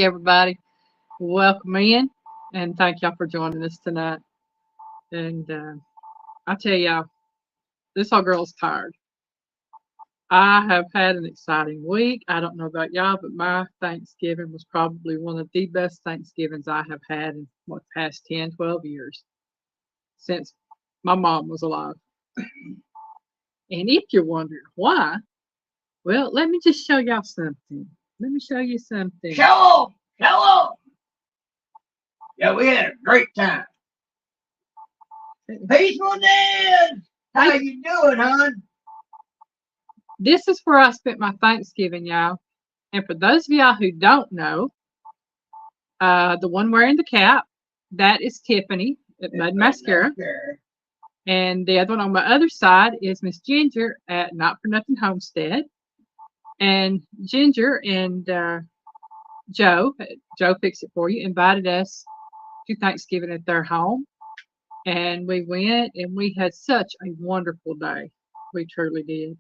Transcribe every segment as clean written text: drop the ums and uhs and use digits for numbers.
everybody. Welcome in, and thank y'all for joining us tonight. And I tell y'all, this old girl's tired. I have had an exciting week. I don't know about y'all, but my Thanksgiving was probably one of the best Thanksgivings I have had in what past 10, 12 years since my mom was alive. And if you're wondering why, well, let me just show y'all something. Let me show you something. Show 'em! Show 'em! Yeah, we had a great time. Peaceful Dad! How you doing, hon? This is where I spent my Thanksgiving, y'all. And for those of y'all who don't know, the one wearing the cap, that is Tiffany at Mud Mascara. And the other one on my other side is Miss Ginger at Not For Nothing Homestead. And Ginger and Joe Fix It For You, invited us to Thanksgiving at their home. And we went and we had such a wonderful day. We truly did.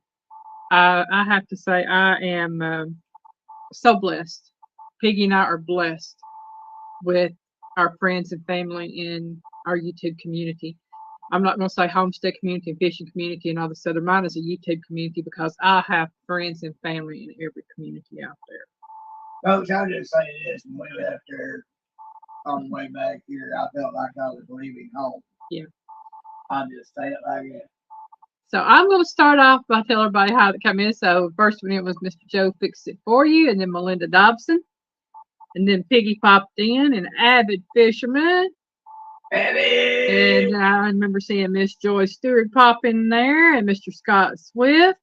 I have to say, I am so blessed. Piggy and I are blessed with our friends and family in our YouTube community. I'm not going to say homestead community and fishing community and all this other. Mine is a YouTube community because I have friends and family in every community out there. Folks, I'll just say this. When we left there on the way back here, I felt like I was leaving home. Yeah. I'll just say it like that. So I'm going to start off by telling everybody how to come in. So first one, it was Mr. Joe Fix It For You, and then Melinda Dobson. And then Piggy popped in, an avid fisherman. And I remember seeing Miss Joy Stewart pop in there, and Mr. Scott Swift.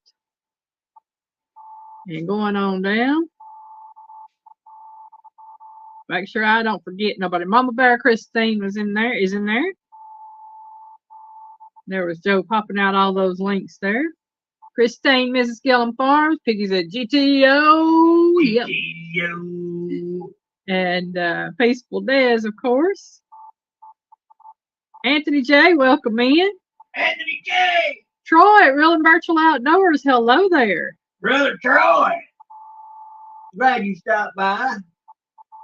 And going on down. Make sure I don't forget nobody. Mama Bear Christine is in there. There was Joe popping out all those links there. Christine, Mrs. Gillum Farms. Piggy's at GTO. Yep. GTO. And Peaceful Des, of course. Anthony J, welcome in. Anthony J. Troy at Real and Virtual Outdoors. Hello there. Brother Troy. Glad you stopped by.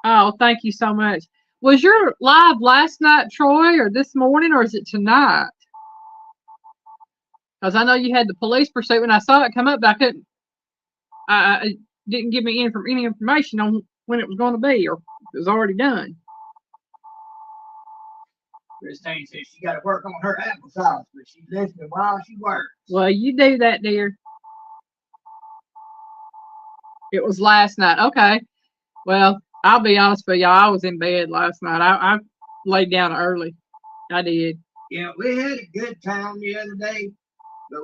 Oh, thank you so much. Was your live last night, Troy, or this morning, or is it tonight? Because I know you had the police pursuit when I saw it come up, but I couldn't. It didn't give me any information on when it was going to be, or it was already done. Christine says she got to work on her applesauce, but she's listening while she works. Well, you do that, dear. It was last night. Okay. Well, I'll be honest with y'all. I was in bed last night. I laid down early. I did. Yeah, we had a good time the other day, but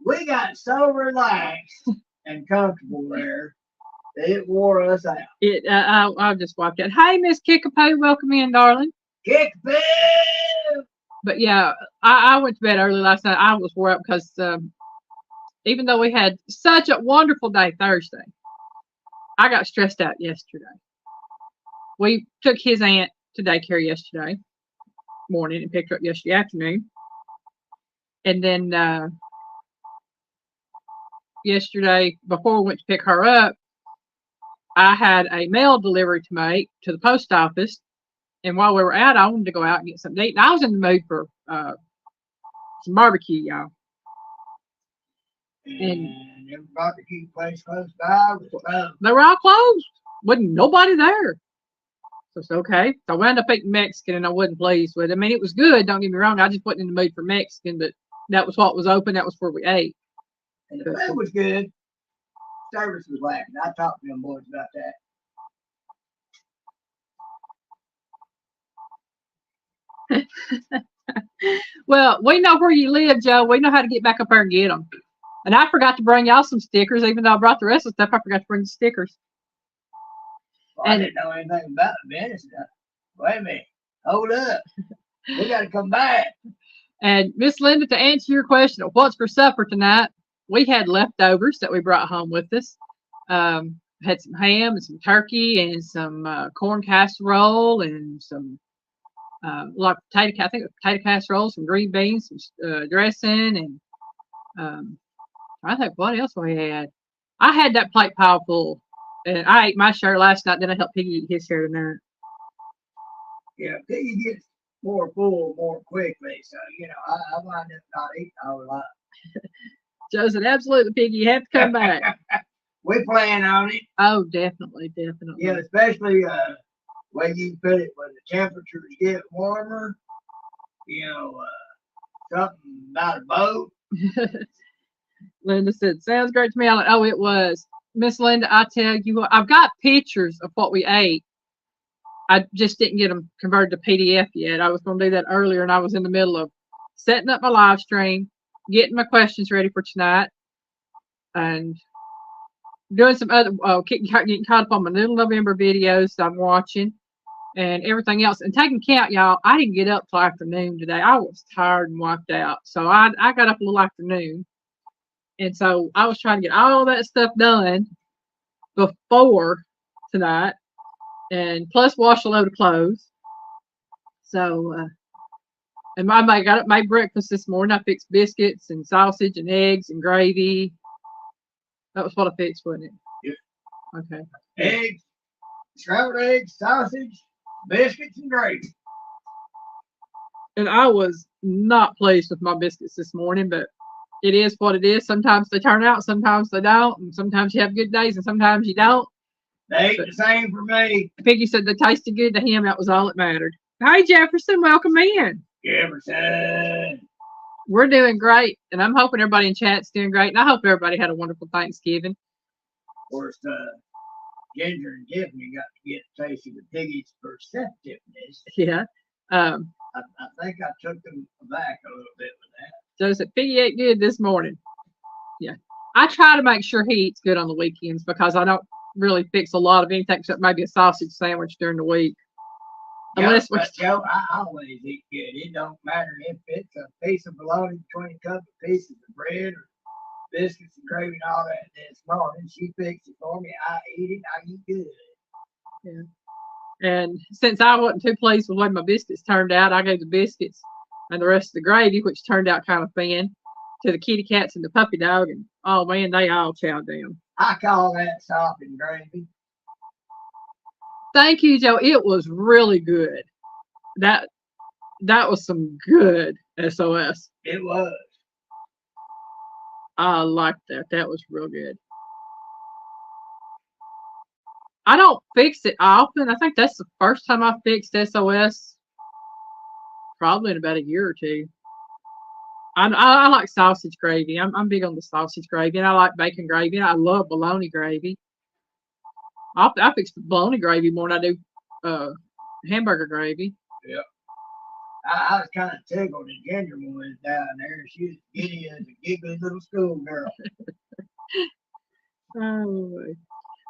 we got so relaxed and comfortable there that it wore us out. I just walked out. Hey, Miss Kickapoo, welcome in, darling. Kickapoo! But yeah, I went to bed early last night. I was wore out because even though we had such a wonderful day Thursday, I got stressed out yesterday. We took his aunt to daycare yesterday morning and picked her up yesterday afternoon. And then yesterday, before we went to pick her up, I had a mail delivery to make to the post office. And while we were out, I wanted to go out and get something to eat. And I was in the mood for some barbecue, y'all. And every barbecue place close by was closed. They were all closed. Wasn't nobody there. So it's okay. So I wound up eating Mexican, and I wasn't pleased with it. I mean, it was good. Don't get me wrong. I just wasn't in the mood for Mexican, but that was what was open. That was where we ate. And the food was good. Service was lacking. I talked to them boys about that. Well, we know where you live, Joe. We know how to get back up there and get them. And I forgot to bring y'all some stickers, even though I brought the rest of the stuff. I forgot to bring the stickers. Well, I didn't know anything about the business. Wait a minute. Hold up. We got to come back. And Miss Linda, to answer your question of what's for supper tonight, we had leftovers that we brought home with us. Had some ham and some turkey and some corn casserole and some like potato casserole, some green beans, some dressing, and I think what else we had. I had that plate pile full And I ate my share last night, then I helped Piggy eat his share tonight. Yeah, Piggy gets more full more quickly, so I wind up not eating a whole lot. Joe said, absolutely, Piggy, you have to come back. We plan on it. Oh, definitely, definitely. Yeah, especially way you put it when the temperatures get warmer. Something about a boat. Linda said, sounds great to me. I'm like, oh, it was. Miss Linda, I tell you what, I've got pictures of what we ate. I just didn't get them converted to PDF yet. I was going to do that earlier, and I was in the middle of setting up my live stream, getting my questions ready for tonight, and doing some other, getting caught up on my Little November videos that I'm watching and everything else. And taking count, y'all, I didn't get up till afternoon today. I was tired and wiped out. So I got up a little afternoon. And so I was trying to get all that stuff done before tonight, and plus wash a load of clothes. So, and I got up, made breakfast this morning. I fixed biscuits and sausage and eggs and gravy. That was what I fixed, wasn't it? Yep. Okay. Eggs, scrambled eggs, sausage, biscuits, and gravy. And I was not pleased with my biscuits this morning, but it is what it is. Sometimes they turn out, sometimes they don't, and sometimes you have good days and sometimes you don't. They ain't the same for me. Piggy said they tasted good to him. That was all that mattered. Hey, Jefferson, welcome in. Jefferson. We're doing great, and I'm hoping everybody in chat's doing great, and I hope everybody had a wonderful Thanksgiving. Of course, Ginger and Tiffany got to get a taste of the Piggy's perceptiveness. Yeah. I think I took them back a little bit with that. So said Piggy ate good this morning. Yeah. I try to make sure he eats good on the weekends because I don't really fix a lot of anything except maybe a sausage sandwich during the week. Unless Joe, I always eat good. It don't matter if it's a piece of bologna between a couple of pieces of bread or biscuits and gravy and all that. This morning, she fixed it for me. I eat it. I eat good. Yeah. And since I wasn't too pleased with the way my biscuits turned out, I gave the biscuits and the rest of the gravy, which turned out kind of thin, to the kitty cats and the puppy dog. And oh man, they all chowed down. I call that soft and gravy. Thank you, Joe. It was really good. That was some good SOS. It was. I liked that. That was real good. I don't fix it often. I think that's the first time I fixed SOS probably in about a year or two. I like sausage gravy. I'm big on the sausage gravy, and I like bacon gravy, and I love bologna gravy. I fix bologna gravy more than I do hamburger gravy. Yeah. I was kind of tickled that Ginger was down there. She was giddy as a giggly little schoolgirl. Oh.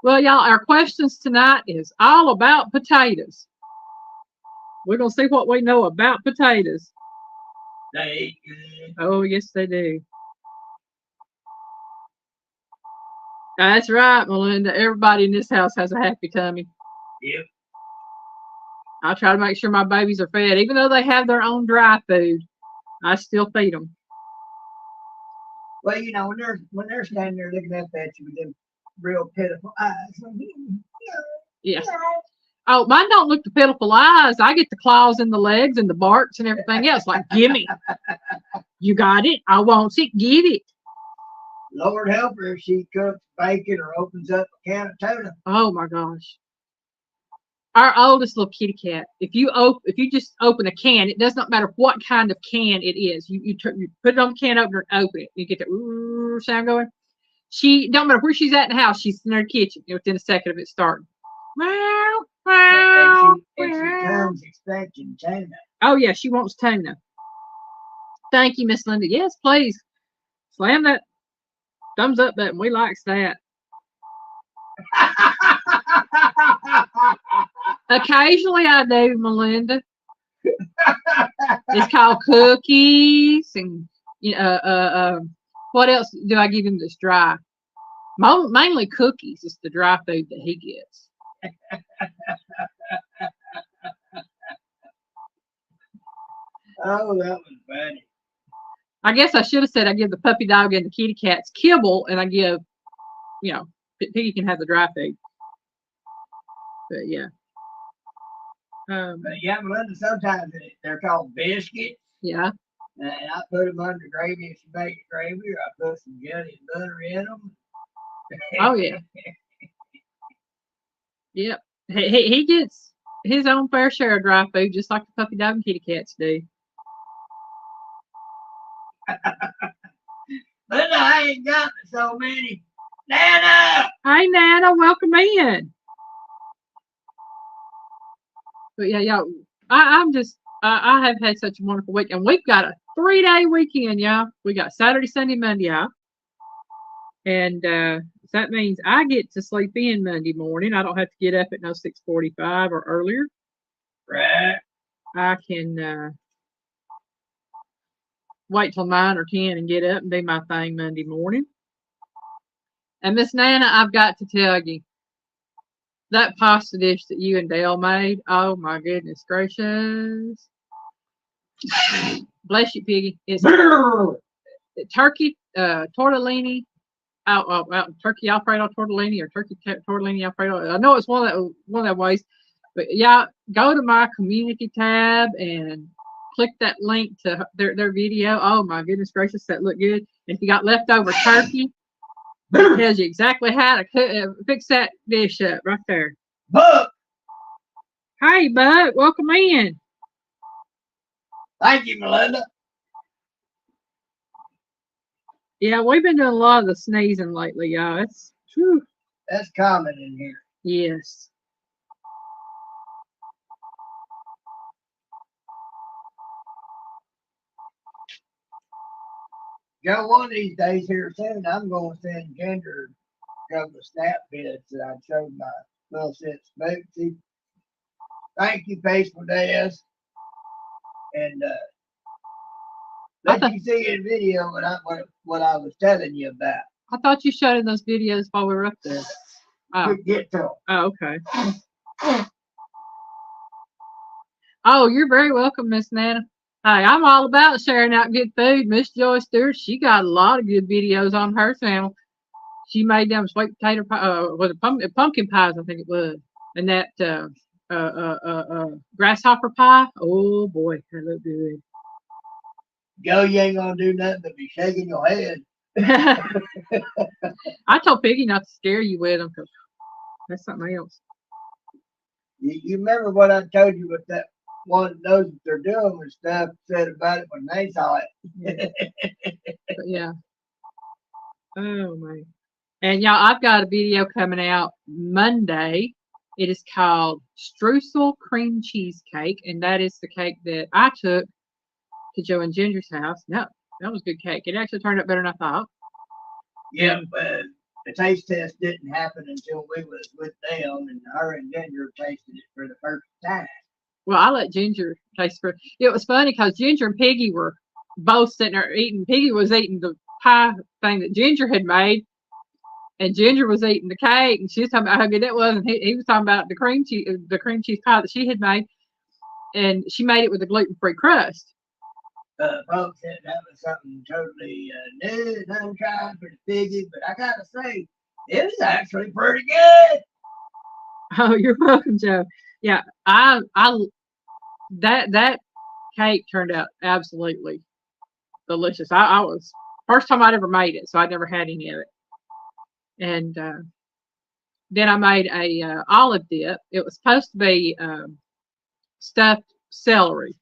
Well, y'all, our questions tonight is all about potatoes. We're going to see what we know about potatoes. They eat good. Oh, yes, they do. That's right, Melinda. Everybody in this house has a happy tummy. Yep. I try to make sure my babies are fed. Even though they have their own dry food, I still feed them. Well, when they're standing there looking up at you with them real pitiful eyes. Yes. Oh, mine don't look the pitiful eyes. I get the claws and the legs and the barks and everything else. Like, gimme. You got it. I want it. Get it. Lord help her if she cooks bacon or opens up a can of tuna. Oh my gosh. Our oldest little kitty cat. If you just open a can, it does not matter what kind of can it is. You put it on the can opener and open it. You get that sound going. She don't matter where she's at in the house. She's in her kitchen within a second of it starting. Wow, wow. And she comes expecting tuna. Oh yeah, she wants tuna. Thank you, Miss Linda. Yes, please slam that thumbs up button. We likes that. Occasionally I do, Melinda. It's called cookies and what else do I give him that's dry? Mainly cookies is the dry food that he gets. Oh, that was funny. I guess I should have said I give the puppy dog and the kitty cats kibble, and I give, Piggy can have the dry food. But yeah. But yeah, Melinda, sometimes they're called biscuits. Yeah. And I put them under gravy if you make it gravy, or I put some jelly and butter in them. Oh yeah. Yep. He gets his own fair share of dry food, just like the puppy dog and kitty cats do. But I ain't got so many. Nana! Hey Nana, welcome in. But yeah, y'all, I'm just I have had such a wonderful week, and we've got a 3-day weekend, y'all. We got Saturday, Sunday, Monday off, and that means I get to sleep in Monday morning. I don't have to get up at no 6:45 or earlier. Right. I can wait till 9 or 10 and get up and do my thing Monday morning. And Miss Nana, I've got to tell you, that pasta dish that you and Dale made, oh my goodness gracious. Bless you, Piggy. It's turkey tortellini, turkey Alfredo tortellini, or turkey tortellini Alfredo. I know it's one of that ways, but yeah, go to my community tab and click that link to their video. Oh my goodness gracious, that looked good. And if you got leftover turkey, it tells you exactly how to fix that dish up right there. Buck! Hey, Bud, welcome in. Thank you, Melinda. Yeah, we've been doing a lot of the sneezing lately, y'all. That's common in here. Yes. Joe, one of these days here soon, I'm going to send Ginger a couple of snap bits that I showed my little sis Bootsy. Thank you, Faithful Days. And let you see in video what I was telling you about. I thought you showed in those videos while we were up there. Oh, Get to them. oh okay. Oh, you're very welcome, Miss Nana. Hey, I'm all about sharing out good food. Miss Joy Stewart, she got a lot of good videos on her channel. She made them sweet potato pie, was it pumpkin pies, I think it was, and that grasshopper pie. Oh boy, that looked good. Joe, you ain't gonna do nothing but be shaking your head. I told Piggy not to scare you with them because that's something else. You remember what I told you with that one knows what they're doing and stuff said about it when they saw it. But yeah. Oh man. And y'all, I've got a video coming out Monday. It is called Streusel Cream Cheesecake, and that is the cake that I took to Joe and Ginger's house. No, that was good cake. It actually turned out better than I thought. Yeah, but the taste test didn't happen until we was with them, and her and Ginger tasted it for the first time. Well, I let Ginger taste it. It was funny because Ginger and Piggy were both sitting there eating. Piggy was eating the pie thing that Ginger had made, and Ginger was eating the cake, and she was talking about how good it was, and he was talking about the cream cheese pie that she had made, and she made it with a gluten-free crust. Folks said that was something totally new, untried for the Piggy, but I gotta say, it was actually pretty good. Oh, you're welcome, Joe. Yeah, that cake turned out absolutely delicious. I was first time I'd ever made it, so I'd never had any of it. And then I made a olive dip. It was supposed to be stuffed celery.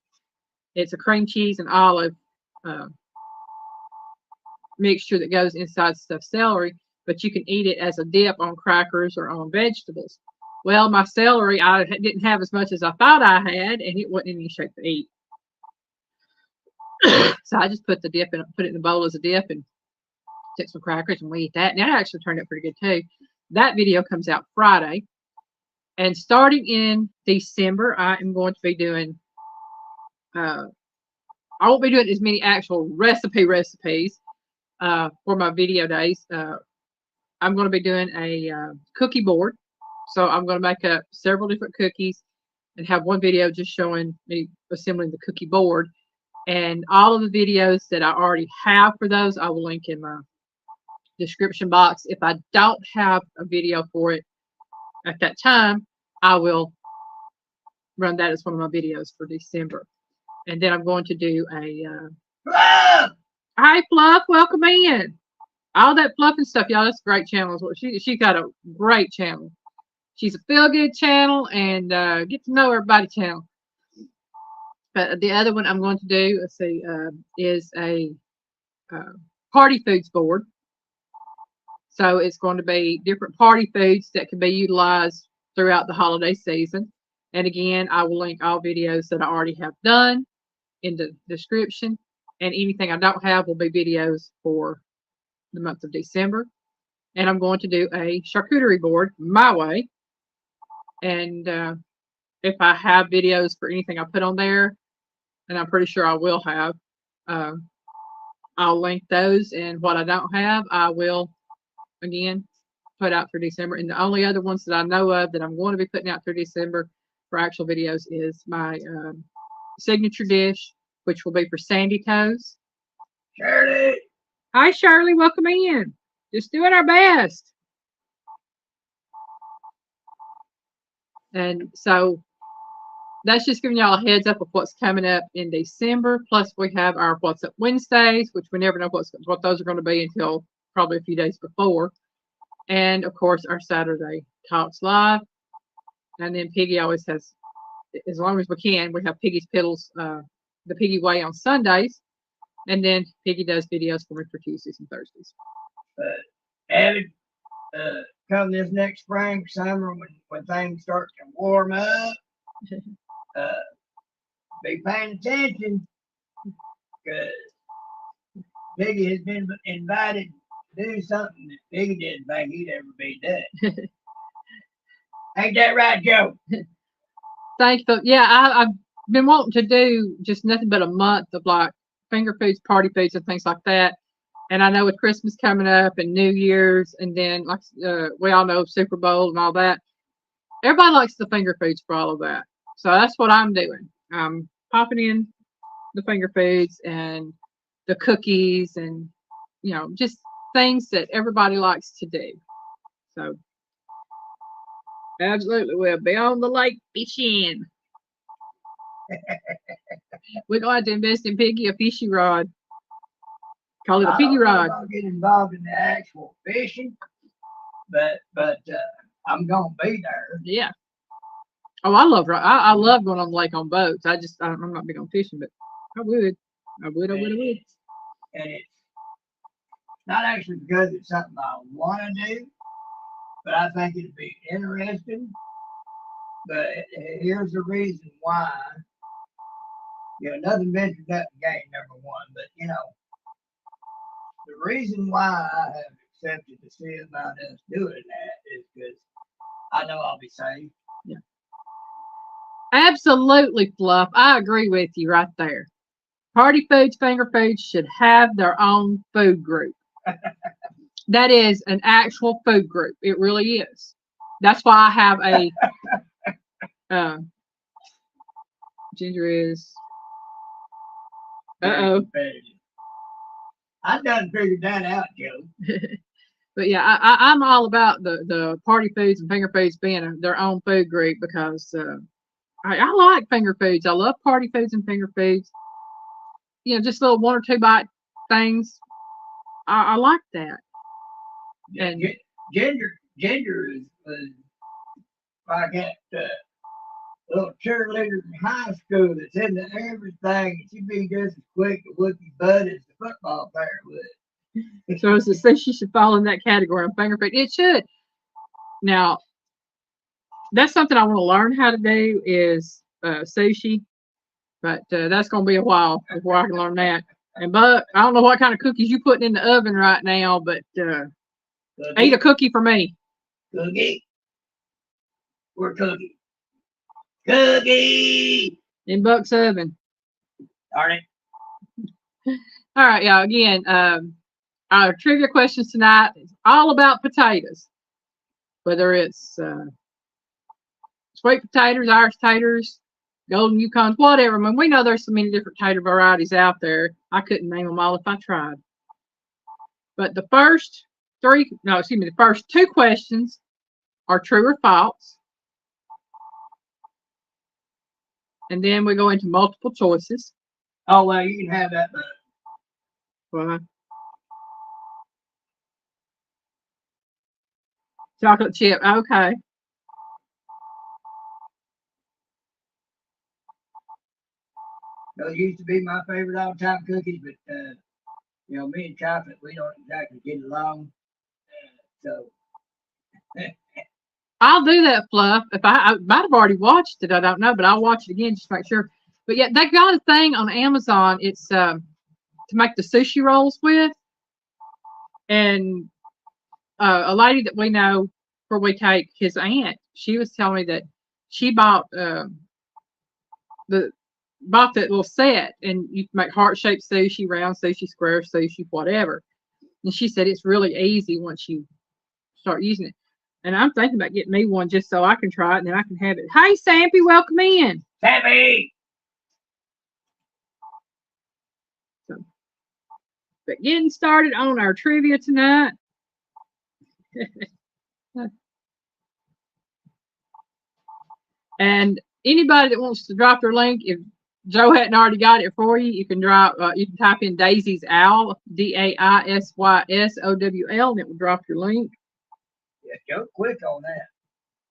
It's a cream cheese and olive mixture that goes inside stuffed celery, but you can eat it as a dip on crackers or on vegetables. Well, my celery, I didn't have as much as I thought I had, and it wasn't in any shape to eat. So I just put the dip in, put it in the bowl as a dip, and took some crackers, and we eat that. And that actually turned out pretty good too. That video comes out Friday, and starting in December, I am going to be doing. I won't be doing as many actual recipes for my video days. I'm going to be doing a cookie board. So I'm going to make up several different cookies and have one video just showing me assembling the cookie board. And all of the videos that I already have for those, I will link in my description box. If I don't have a video for it at that time, I will run that as one of my videos for December. And then I'm going to do a hi Fluff, welcome in. All that fluff and stuff, y'all. That's a great channel. She got a great channel. She's a feel good channel and get to know everybody channel. But the other one I'm going to do, let's see, is a party foods board. So it's going to be different party foods that can be utilized throughout the holiday season. And again, I will link all videos that I already have done in the description. And anything I don't have will be videos for the month of December. And I'm going to do a charcuterie board my way. And if I have videos for anything I put on there, and I'm pretty sure I will have, I'll link those. And what I don't have, I will, again, put out for December. And the only other ones that I know of that I'm going to be putting out for December for actual videos is my signature dish, which will be for Sandy Toes. Shirley. Hi, Shirley. Welcome in. Just doing our best. And so that's just giving y'all a heads up of what's coming up in December. Plus, we have our What's Up Wednesdays, which we never know what those are going to be until probably a few days before. And, of course, our Saturday Talks Live. And then Piggy always has, as long as we can, we have Piggy's Piddles, the Piggy Way on Sundays. And then Piggy does videos for me for Tuesdays and Thursdays. Abby, come this next spring, summer, when things start to warm up, be paying attention, because Piggy has been invited to do something that Piggy didn't think he'd ever be done. Ain't that right, Joe? Thank you. Yeah, I've been wanting to do just nothing but a month of like finger foods, party foods, and things like that. And I know with Christmas coming up and New Year's, and then like we all know Super Bowl and all that, everybody likes the finger foods for all of that. So that's what I'm doing. I'm popping in the finger foods and the cookies and, you know, just things that everybody likes to do. So absolutely, we'll be on the lake fishing. We're going to have to invest in Piggy a fishing rod. Call it a piggy rod. I'll get involved in the actual fishing, but I'm gonna be there. Yeah. Oh, I love going on the lake on boats. I'm not big on fishing, but I would. And it's not actually because it's something I want to do, but I think it'd be interesting. But here's the reason why. You know, nothing ventured, nothing gained, number one. But you know, the reason why I have accepted to see about us doing that is because I know I'll be safe. Yeah. Absolutely, Fluff. I agree with you right there. Party foods, finger foods should have their own food group. That is an actual food group. It really is. That's why I have a Ginger is I done figured that out, Joe. But yeah, I'm all about the party foods and finger foods being their own food group because I like finger foods. I love party foods and finger foods. You know, just little 1 or 2 bite things. I like that. And Ginger is like that little cheerleader in high school that's into everything. She'd be just as quick to whoop your butt as the football player would. So as I say, she should fall in that category on finger food. It should. Now, that's something I want to learn how to do is sushi, but that's going to be a while before I can learn that. And Buck, I don't know what kind of cookies you putting in the oven right now, but eat a cookie for me. Cookie. We're cookie. Cookie. In Buck's oven. Darn it. All right, y'all. Again, our trivia questions tonight is all about potatoes, whether it's sweet potatoes, Irish taters, golden Yukons, whatever. I mean, we know there's so many different tater varieties out there. I couldn't name them all if I tried. But the first the first 2 questions are true or false. And then we go into multiple choices. Oh, well, you can have that, but Well, chocolate chip. Okay. those used to be my favorite all-time cookies, but, me and chocolate, we don't exactly get along. So, I'll do that, Fluff. If I might have already watched it, I don't know, but I'll watch it again just to make sure. But yeah, they got a thing on Amazon. It's to make the sushi rolls with, and a lady that we know where we take his aunt, she was telling me that she the bought that little set, and you can make heart shaped sushi, round sushi, square sushi, whatever. And she said it's really easy once you start using it. And I'm thinking about getting me one just so I can try it and then I can have it. Hey, Sampy, welcome in. Sammy! So, but getting started on our trivia tonight. And anybody that wants to drop their link, if Joe hadn't already got it for you, you can you can type in Daisy's Owl, DAISYSOWL, and it will drop your link. Yeah, go quick on that.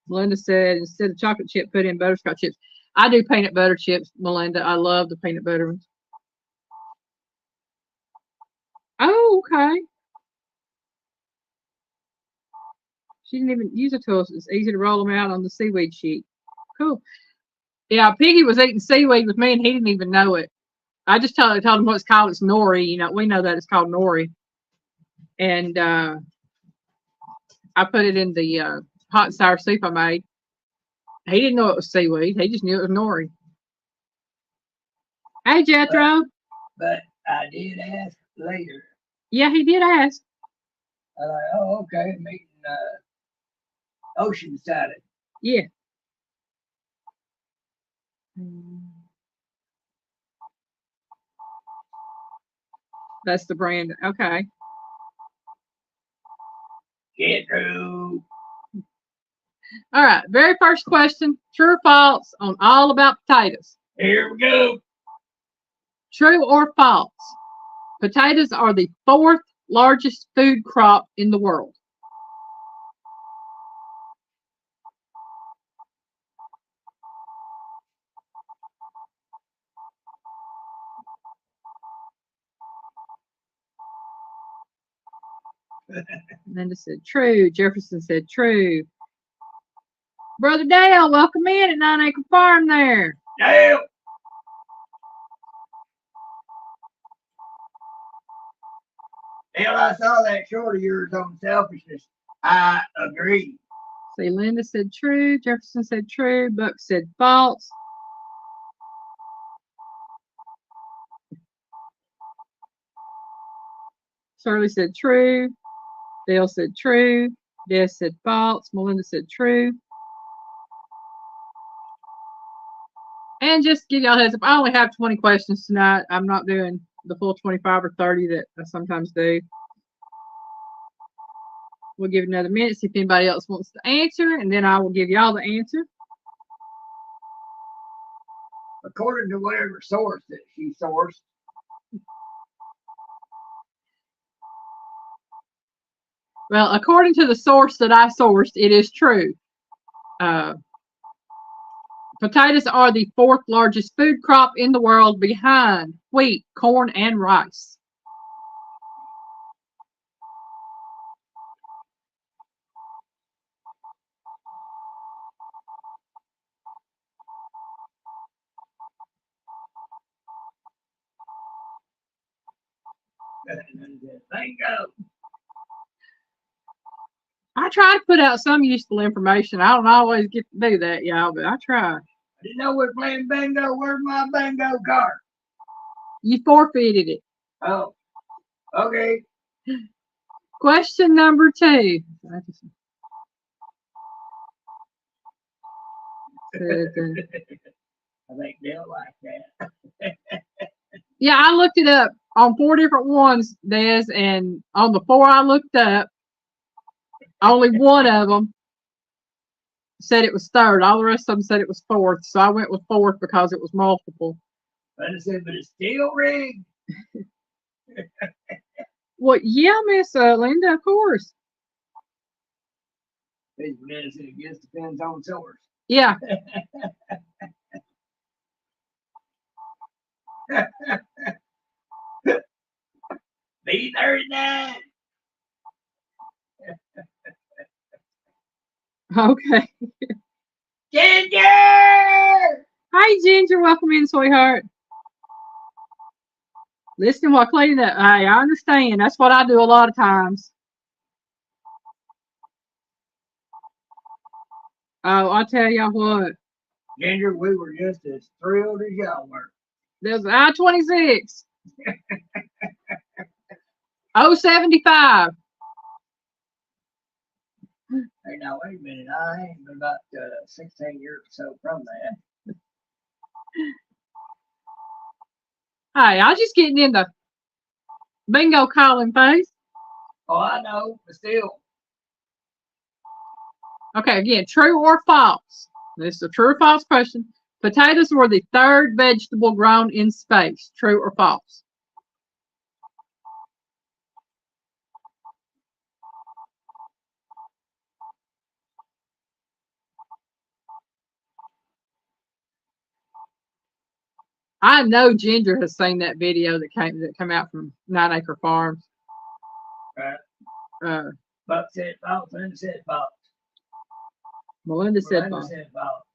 Melinda said instead of chocolate chip, put in butterscotch chips. I do peanut butter chips, Melinda. I love the peanut butter ones. Oh, okay. She didn't even use a tool. It's easy to roll them out on the seaweed sheet. Cool. Yeah, Piggy was eating seaweed with me and he didn't even know it. I just told him what it's called. It's nori. We know that it's called nori. And I put it in the hot and sour soup I made. He didn't know it was seaweed. He just knew it was nori. Hey, Jethro. But I did ask later. Yeah, he did ask. I like, oh, okay, I'm eating ocean salad. Yeah. That's the brand. Okay. Get through. All right. Very first question. True or false on all about potatoes? Here we go. True or false? Potatoes are the fourth largest food crop in the world. Linda said true. Jefferson said true. Brother Dale, welcome in at 9 Acre Farm there. Dale. Dale, I saw that short of yours on selfishness. I agree. See, Linda said true. Jefferson said true. Buck said false. Shirley said true. Dale said true. Des said false. Melinda said true. And just to give y'all a heads up, I only have 20 questions tonight. I'm not doing the full 25 or 30 that I sometimes do. We'll give it another minute, see if anybody else wants to answer, and then I will give y'all the answer. According to whatever source that she sourced. Well, according to the source that I sourced, it is true. Potatoes are the fourth largest food crop in the world behind wheat, corn, and rice. Bingo. I try to put out some useful information. I don't always get to do that, y'all, but I try. I didn't know we're playing bingo. Where's my bingo card? You forfeited it. Oh, okay. Question number 2. I think they'll like that. Yeah, I looked it up on 4 different ones, Des, and on the 4 I looked up, only one of them said it was third. All the rest of them said it was fourth. So I went with fourth because it was multiple. But I said, but it's still rigged. Well, yeah, Miss Linda, of course. It just depends on source. Yeah. Be 39. Okay. Ginger! Hi, Ginger. Welcome in, sweetheart. Listening while cleaning up. Hey, I understand. That's what I do a lot of times. Oh, I'll tell y'all what. Ginger, we were just as thrilled as y'all were. There's I-26. 075. Hey, now, wait a minute. I ain't been about 16 years or so from that. Hey, I was just getting in the bingo calling phase. Oh, I know, but still. Okay, again, true or false? This is a true or false question. Potatoes were the third vegetable grown in space. True or false? I know Ginger has seen that video that came out from 9 Acre Farms. Right. Buck said false, Linda said false. Melinda said Melinda false. said false.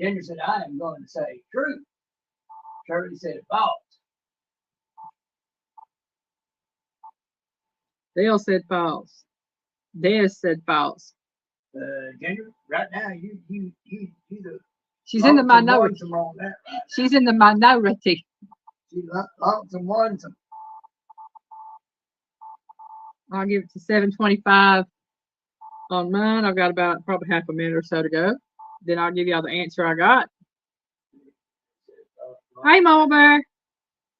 Ginger said, I am going to say true. Shirley said false. Dale said false. Des said false. Ginger, right now you the She's in the minority. on that right She's in the minority. She lonesome onesome. I'll give it to 7:25 on mine. I've got about probably half a minute or so to go. Then I'll give y'all the answer I got. Hey, Mama Bear.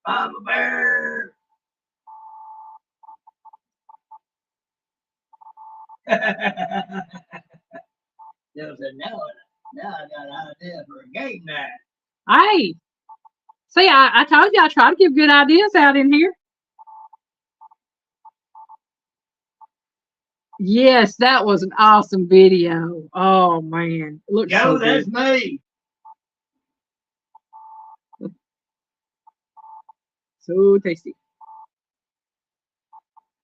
Mama Bear. Jill said, now I got an idea for a game night. Hey. See, I told you I try to give good ideas out in here. Yes, that was an awesome video. Oh man, it looks so that's good. me. So tasty.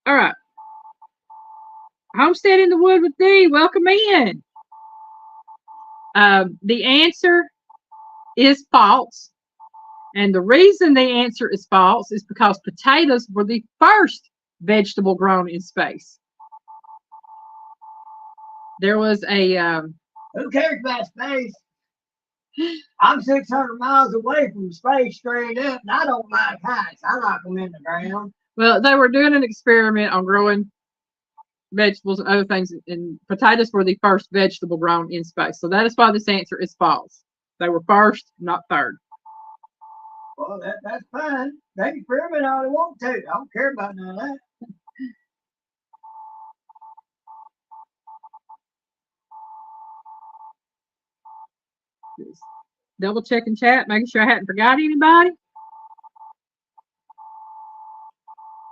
All right. Homestead in the Wood with Dee. Welcome in. The answer is false. And the reason the answer is false is because potatoes were the first vegetable grown in space. There was a. Who cares about space? I'm 600 miles away from space straight up, and I don't like heights. I like them in the ground. Well, they were doing an experiment on growing vegetables and other things, and potatoes were the first vegetable grown in space. So that is why this answer is false. They were first, not third. Well, that's fine. They can experiment all they want to. I don't care about none of that. Just double checking chat, making sure I hadn't forgot anybody.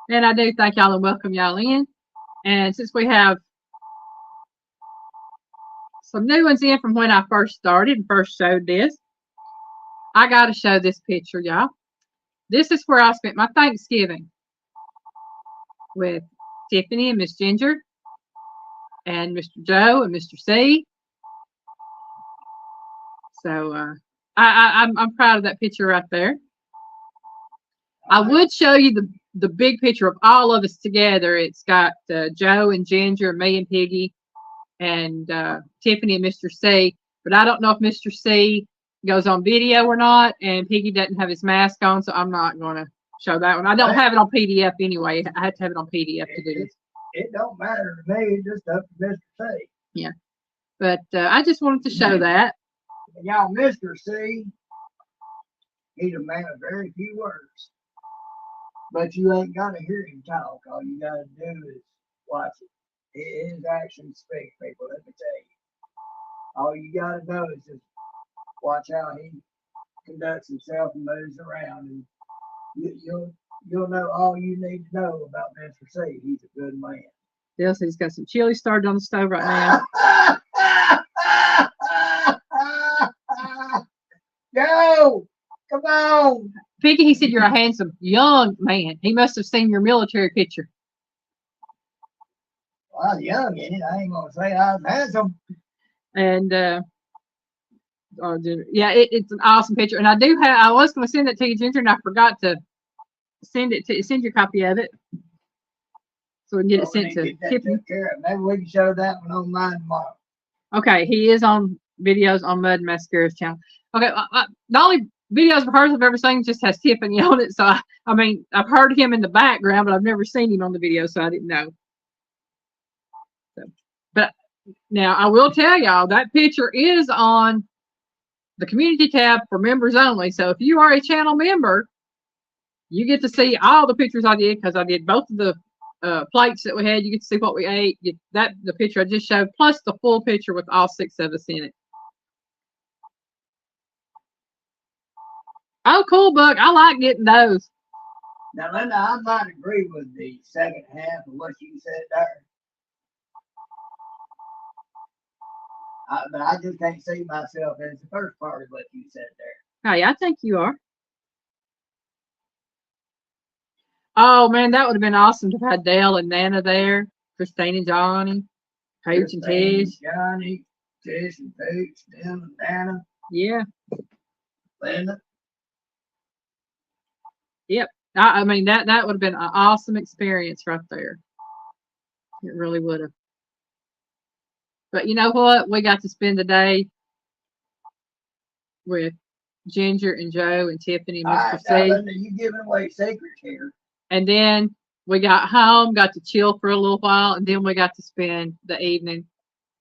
And I do thank y'all and welcome y'all in. And since we have some new ones in from when I first started and first showed this, I got to show this picture, y'all. This is where I spent my Thanksgiving with Tiffany and Miss Ginger and Mr. Joe and Mr. C. So I'm proud of that picture right there. I would show you the big picture of all of us together. It's got Joe and Ginger, me and Piggy, and Tiffany and Mr. C. But I don't know if Mr. C goes on video or not, and Piggy doesn't have his mask on, so I'm not going to show that one. I don't have it on PDF anyway. I had to have it on PDF to do this. It don't matter to me. It's just up to Mr. C. Yeah. But I just wanted to show that. Y'all, Mr. C, he's a man of very few words. But you ain't got to hear him talk. All you got to do is watch it. His actions speak, people, let me tell you. All you gotta know is just watch how he conducts himself and moves around, and you'll know all you need to know about Mr. C. He's a good man. Dale said he's got some chili started on the stove right now. Go! Come on! Piggy, he said you're a handsome young man. He must have seen your military picture. Well, I was young in it. I ain't gonna say I was handsome. And yeah, it's an awesome picture. And I was going to send it to you, Ginger, and I forgot to send you a copy of it, so we can get it sent to Tiffany. Maybe we can show that one on mine tomorrow. Okay, he is on videos on Mud and Mascara's channel. Okay, the only videos of hers I've ever seen just has Tiffany on it. So I mean, I've heard him in the background, but I've never seen him on the video, so I didn't know. So, but now I will tell y'all that picture is on the community tab for members only. So if you are a channel member, you get to see all the pictures I did, because I did both of the plates that we had. You get to see what we ate. The picture I just showed, plus the full picture with all 6 of us in it. Oh, cool, Buck. I like getting those. Now, Linda, I might agree with the second half of what you said there. But I just can't see myself as the first part of what you said there. Hey, I think you are. Oh, man, that would have been awesome to have had Dale and Nana there, Christine and Johnny, Paige and Tish. Johnny, Tish and Paige, Tim and Nana. Yeah. Linda. Yep. I mean, that would have been an awesome experience right there. It really would have. But you know what? We got to spend the day with Ginger and Joe and Tiffany and Mr. C. Linda, you giving away secrets here. And then we got home, got to chill for a little while, and then we got to spend the evening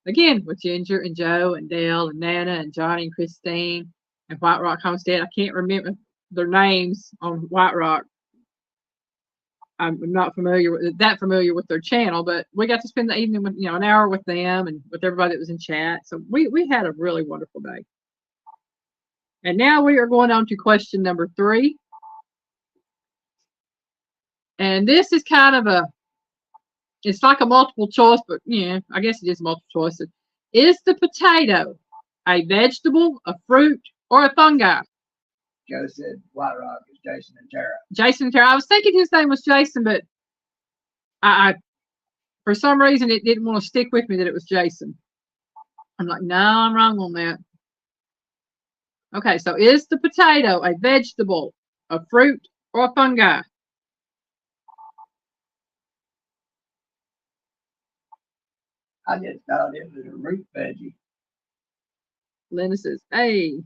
again with Ginger and Joe and Dale and Nana and Johnny and Christine and White Rock Homestead. I can't remember their names on White Rock. I'm not familiar with their channel, but we got to spend the evening with, an hour with them and with everybody that was in chat. So we had a really wonderful day. And now we are going on to question number 3. And this is kind of it's like a multiple choice, but yeah, I guess it is multiple choice. Is the potato a vegetable, a fruit, or a fungi? Joe said White Rock is Jason and Tara. Jason and Tara. I was thinking his name was Jason, but I for some reason it didn't want to stick with me that it was Jason. I'm like, no, I'm wrong on that. Okay, so is the potato a vegetable, a fruit, or a fungi? I just thought it was a root veggie. Linda says, hey.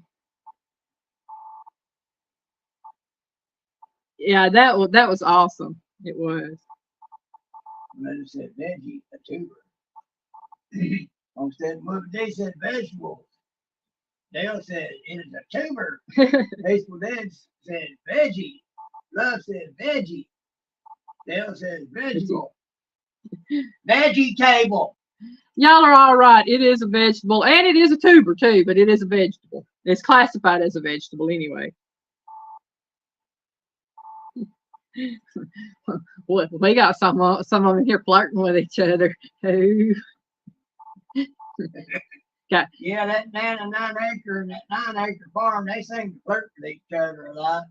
Yeah, that was awesome. It was. Linda said veggie, a tuber. Homestead Movie Day said vegetables. Dale said it is a tuber. Baseball Dad said veggie. Love said veggie. Dale says vegetable. Veggie table. Y'all are all right. It is a vegetable, and it is a tuber too, but it is a vegetable. It's classified as a vegetable anyway. Well, we got some of them here flirting with each other. Yeah, that 9-acre and that 9-acre farm, they seem to flirt with each other a lot.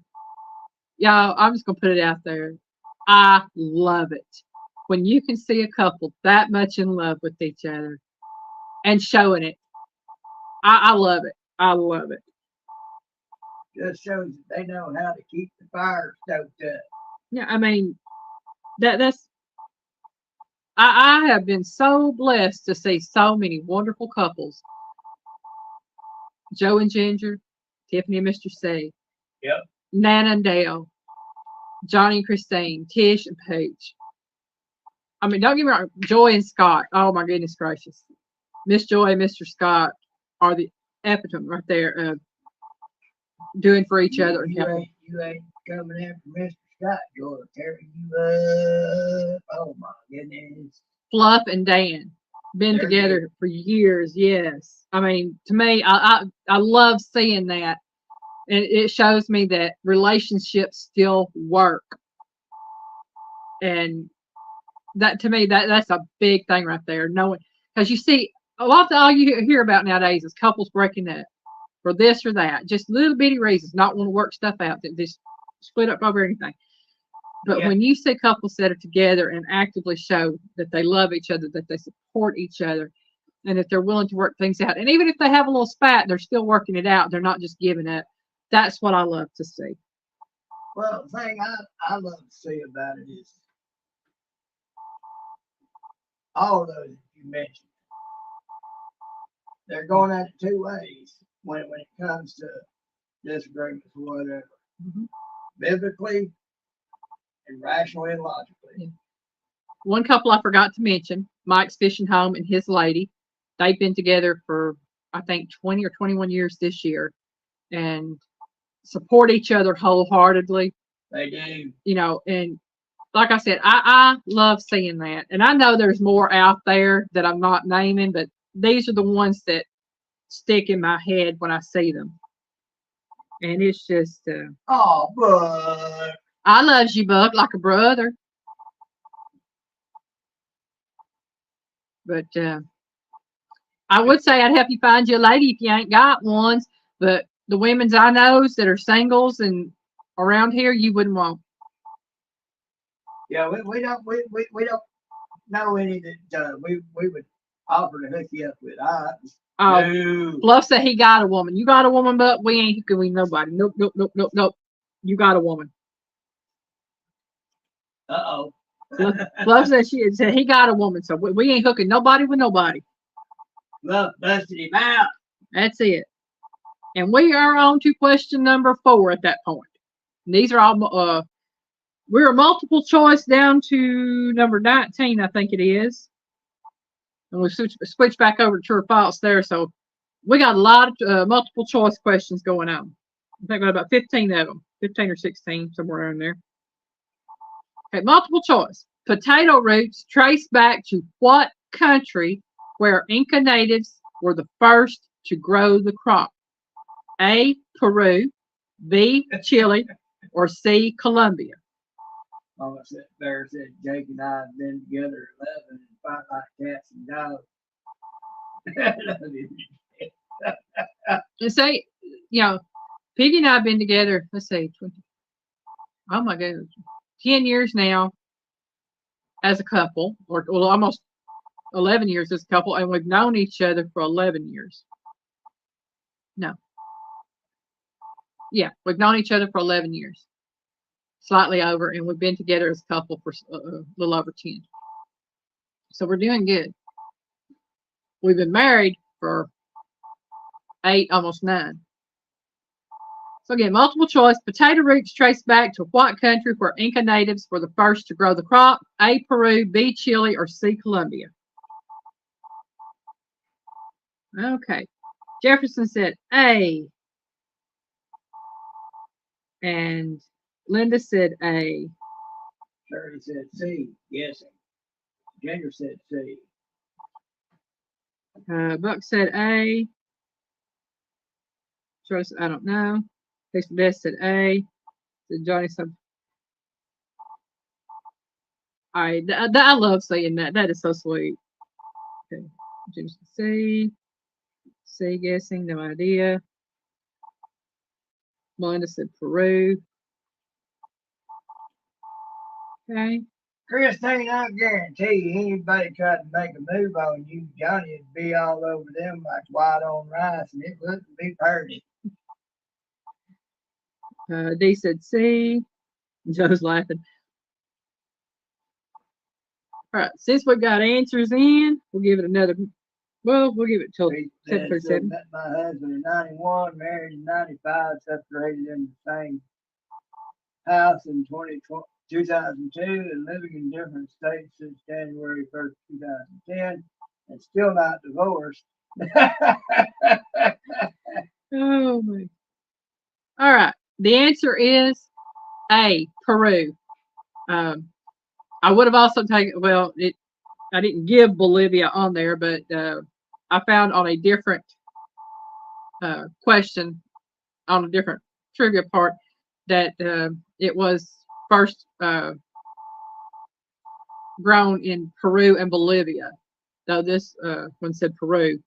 Y'all, I'm just gonna put it out there. I love it when you can see a couple that much in love with each other and showing it. I love it. I love it. Just shows that they know how to keep the fire stoked up. Yeah, I mean, that's. I have been so blessed to see so many wonderful couples. Joe and Ginger, Tiffany and Mr. C. Yep. Nana and Dale, Johnny and Christine, Tish and Paige. I mean, don't get me wrong, Joy and Scott. Oh my goodness gracious. Miss Joy and Mr. Scott are the epitome right there of doing for each other. You ain't coming after Mr. Scott, Joy, tearing you up. Oh my goodness. Fluff and Dan. been They're together good. for years. Yes. I mean, to me, I love seeing that. And it shows me that relationships still work. And that to me, that's a big thing right there. Knowing, because you see, a lot of all you hear about nowadays is couples breaking up for this or that, just little bitty reasons, not want to work stuff out, that just split up over anything. But Yeah. when you see couples that are together and actively show that they love each other, that they support each other, and that they're willing to work things out, and even if they have a little spat, they're still working it out. They're not just giving up. That's what I love to see. Well, the thing I love to see about it is all of those you mentioned. They're going at it two ways when it comes to disagreements or whatever. Mhm. Biblically and rationally and logically. Yeah. One couple I forgot to mention, Mike's Fishing Home and his lady. They've been together for, I think, 20 or 21 years this year, and support each other wholeheartedly. They do. And like I said, I love seeing that. And I know there's more out there that I'm not naming, but these are the ones that stick in my head when I see them. And it's just, Oh, but I loves you, Buck, like a brother. But I would say I'd help you find you a lady if you ain't got ones. But the women's I knows that are singles and around here, you wouldn't want. yeah, we don't know any that we would offer to hook you up with. Oh, No. Bluff said he got a woman. You got a woman, but we ain't hooking with nobody. Nope, nope, nope, nope, nope. You got a woman. Uh-oh. Bluff said said he got a woman, so we ain't hooking nobody with nobody. Love busted him out. That's it. And we are on to question number 4 at that point. And these are all we're multiple choice down to number 19, I think it is. And we switch back over to true or false there. So we got a lot of multiple choice questions going on. I think we got about 15 of them, 15 or 16, somewhere around there. Okay, multiple choice. Potato roots trace back to what country where Inca natives were the first to grow the crop? A, Peru, B, Chile, or C, Colombia? Mama said, Bear said, Jake and I have been together 11 and fight like cats and dogs. And say, Piggy and I have been together, let's say, 20, oh my goodness, 10 years now as a couple, or well, almost 11 years as a couple, and we've known each other for 11 years. No. Yeah, we've known each other for 11 years, slightly over, and we've been together as a couple for a little over 10. So we're doing good. We've been married for 8, almost 9. So again, multiple choice. Potato roots trace back to what country where Inca natives were the first to grow the crop? A, Peru, B, Chile, or C, Colombia? Okay. Jefferson said A. And Linda said A. Shirley said C, guessing. Ginger said C. Buck said A. Charles, I don't know. Thanks for Beth said A. Said Johnny said. I love saying that. That is so sweet. Okay. Jim said C. C guessing, no idea. Melinda said Peru. Okay. Christine, I guarantee you, anybody tried to make a move on you, Johnny would be all over them like white on rice, and it wouldn't be pretty. D said C. Joe's laughing. All right, since we got answers in, we'll give it another. Well, we'll give it till 7:37. Met my husband in 91, married in 95, separated in the same house in 2002, and living in different states since January 1st, 2010, and still not divorced. Oh my. All right. The answer is A, Peru. I would have also taken, well, I didn't give Bolivia on there, but I found on a different question on a different trivia part that it was first grown in Peru and Bolivia. Though this one said Peru.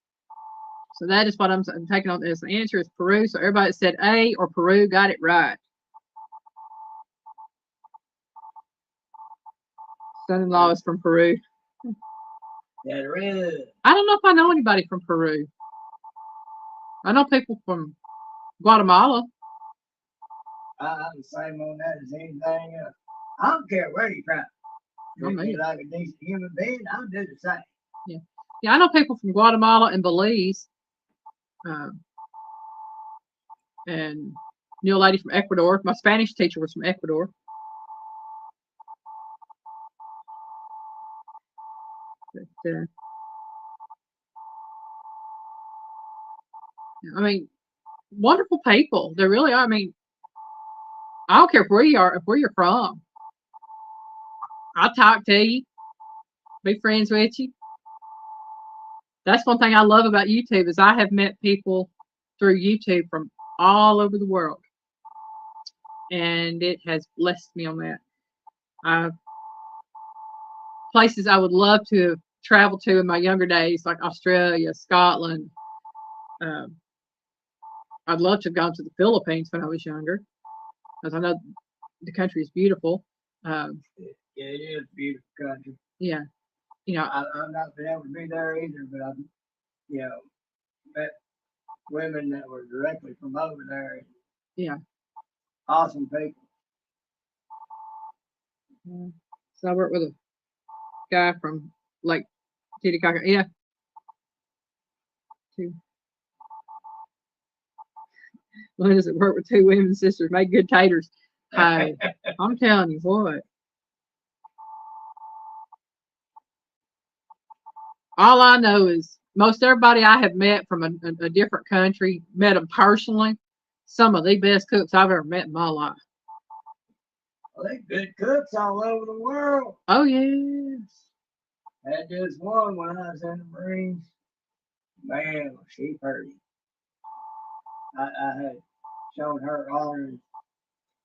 So that is what I'm taking on as the answer is Peru. So everybody said A or Peru got it right. Son-in-law is from Peru. There is. I don't know if I know anybody from Peru. I know people from Guatemala. I'm the same on that as anything else. I don't care where you from. Treat me like a decent human being, I'll do the same. Yeah. Yeah, I know people from Guatemala and Belize. And knew a lady from Ecuador. My Spanish teacher was from Ecuador. But, I mean, wonderful people. They really are. I mean, I don't care where you are, where you're from. I'll talk to you, be friends with you. That's one thing I love about YouTube is I have met people through YouTube from all over the world, and it has blessed me on that. Places I would love to travel to in my younger days, like Australia, Scotland. I'd love to have gone to the Philippines when I was younger, because I know the country is beautiful. Yeah, it is a beautiful country. Yeah, you know, I've not been able to be there either, but I've, you know, met women that were directly from over there. Yeah. Awesome people. So I worked with a guy from Lake Titicaca. Yeah. Well, does it work with two women sisters? Make good taters. Hey, I'm telling you what. All I know is most everybody I have met from a different country, met them personally. Some of the best cooks I've ever met in my life. Well, they good cooks all over the world. Oh, yes. Had just one when I was in the Marines. Man, was she pretty. I had shown her honor.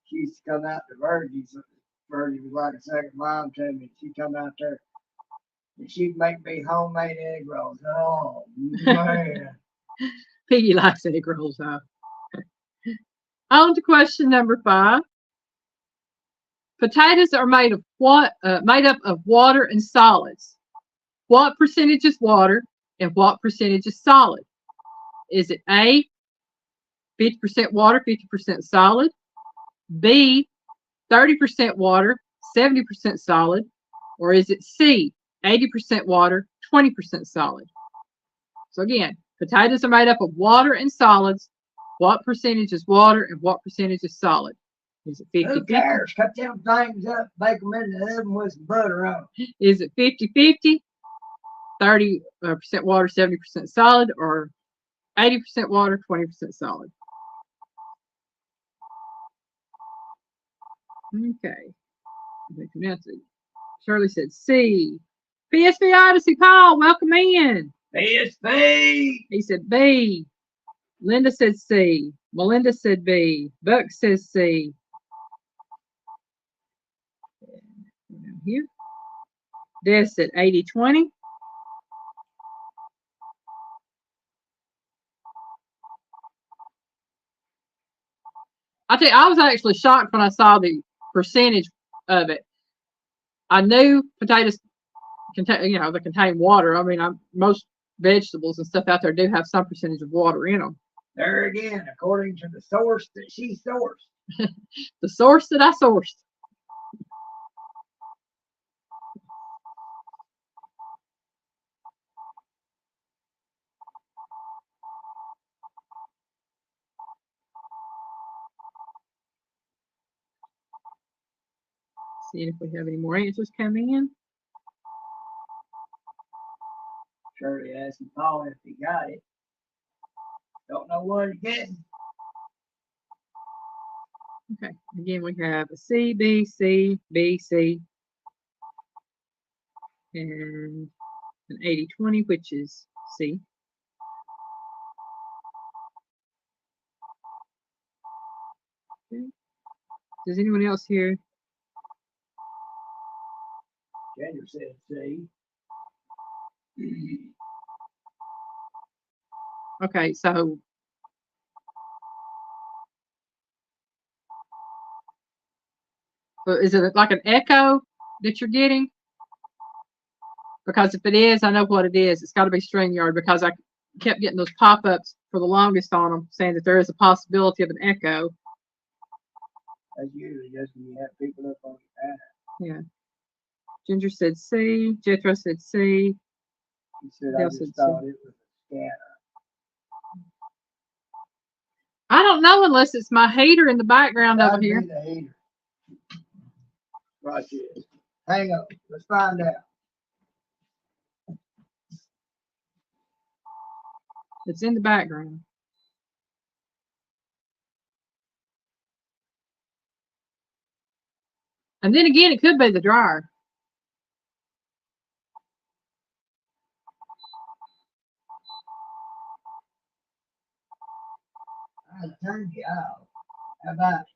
She used to come out to Virgie's. Virgie was like a second mom to me. She'd come out there and she'd make me homemade egg rolls. Oh, man. Piggy likes egg rolls, huh? On to question number 5. Potatoes are made of what? Made up of water and solids. What percentage is water and what percentage is solid? Is it A, 50% water, 50% solid? B, 30% water, 70% solid? Or is it C, 80% water, 20% solid? So again, potatoes are made up of water and solids. What percentage is water and what percentage is solid? Is it 50-50? Who cares? Cut them things up, bake them in the oven with some butter on. Is it 50-50? 30% water, 70% solid, or 80% water, 20% solid? Okay. Shirley said C. PSV Odyssey Paul, welcome in. PSV. He said B. Linda said C. Melinda said B. Buck says C. Here. Des said 80-20. I tell you, I was actually shocked when I saw the percentage of it. I knew potatoes contain, they contain water. I mean, most vegetables and stuff out there do have some percentage of water in them. There again, according to the source that she sourced. The source that I sourced. Seeing if we have any more answers coming in. Shirley asking Paul if he got it. Don't know what he's getting. Okay, again, we have a C, B, C, B, C. and an 80-20, which is C. Okay. Does anyone else hear? Ginger said C. Okay, so is it like an echo that you're getting? Because if it is, I know what it is. It's got to be StreamYard because I kept getting those pop-ups for the longest on them saying that there is a possibility of an echo. That's usually just when you have people up on the panel. Yeah. Ginger said C. Jethro said C. He said, I Dale just said thought C. it was a scanner. I don't know unless it's my heater in the background over That'd here. be the heater. Right here. Hang on. Let's find out. It's in the background. And then again, it could be the dryer. I turned you out. How about it?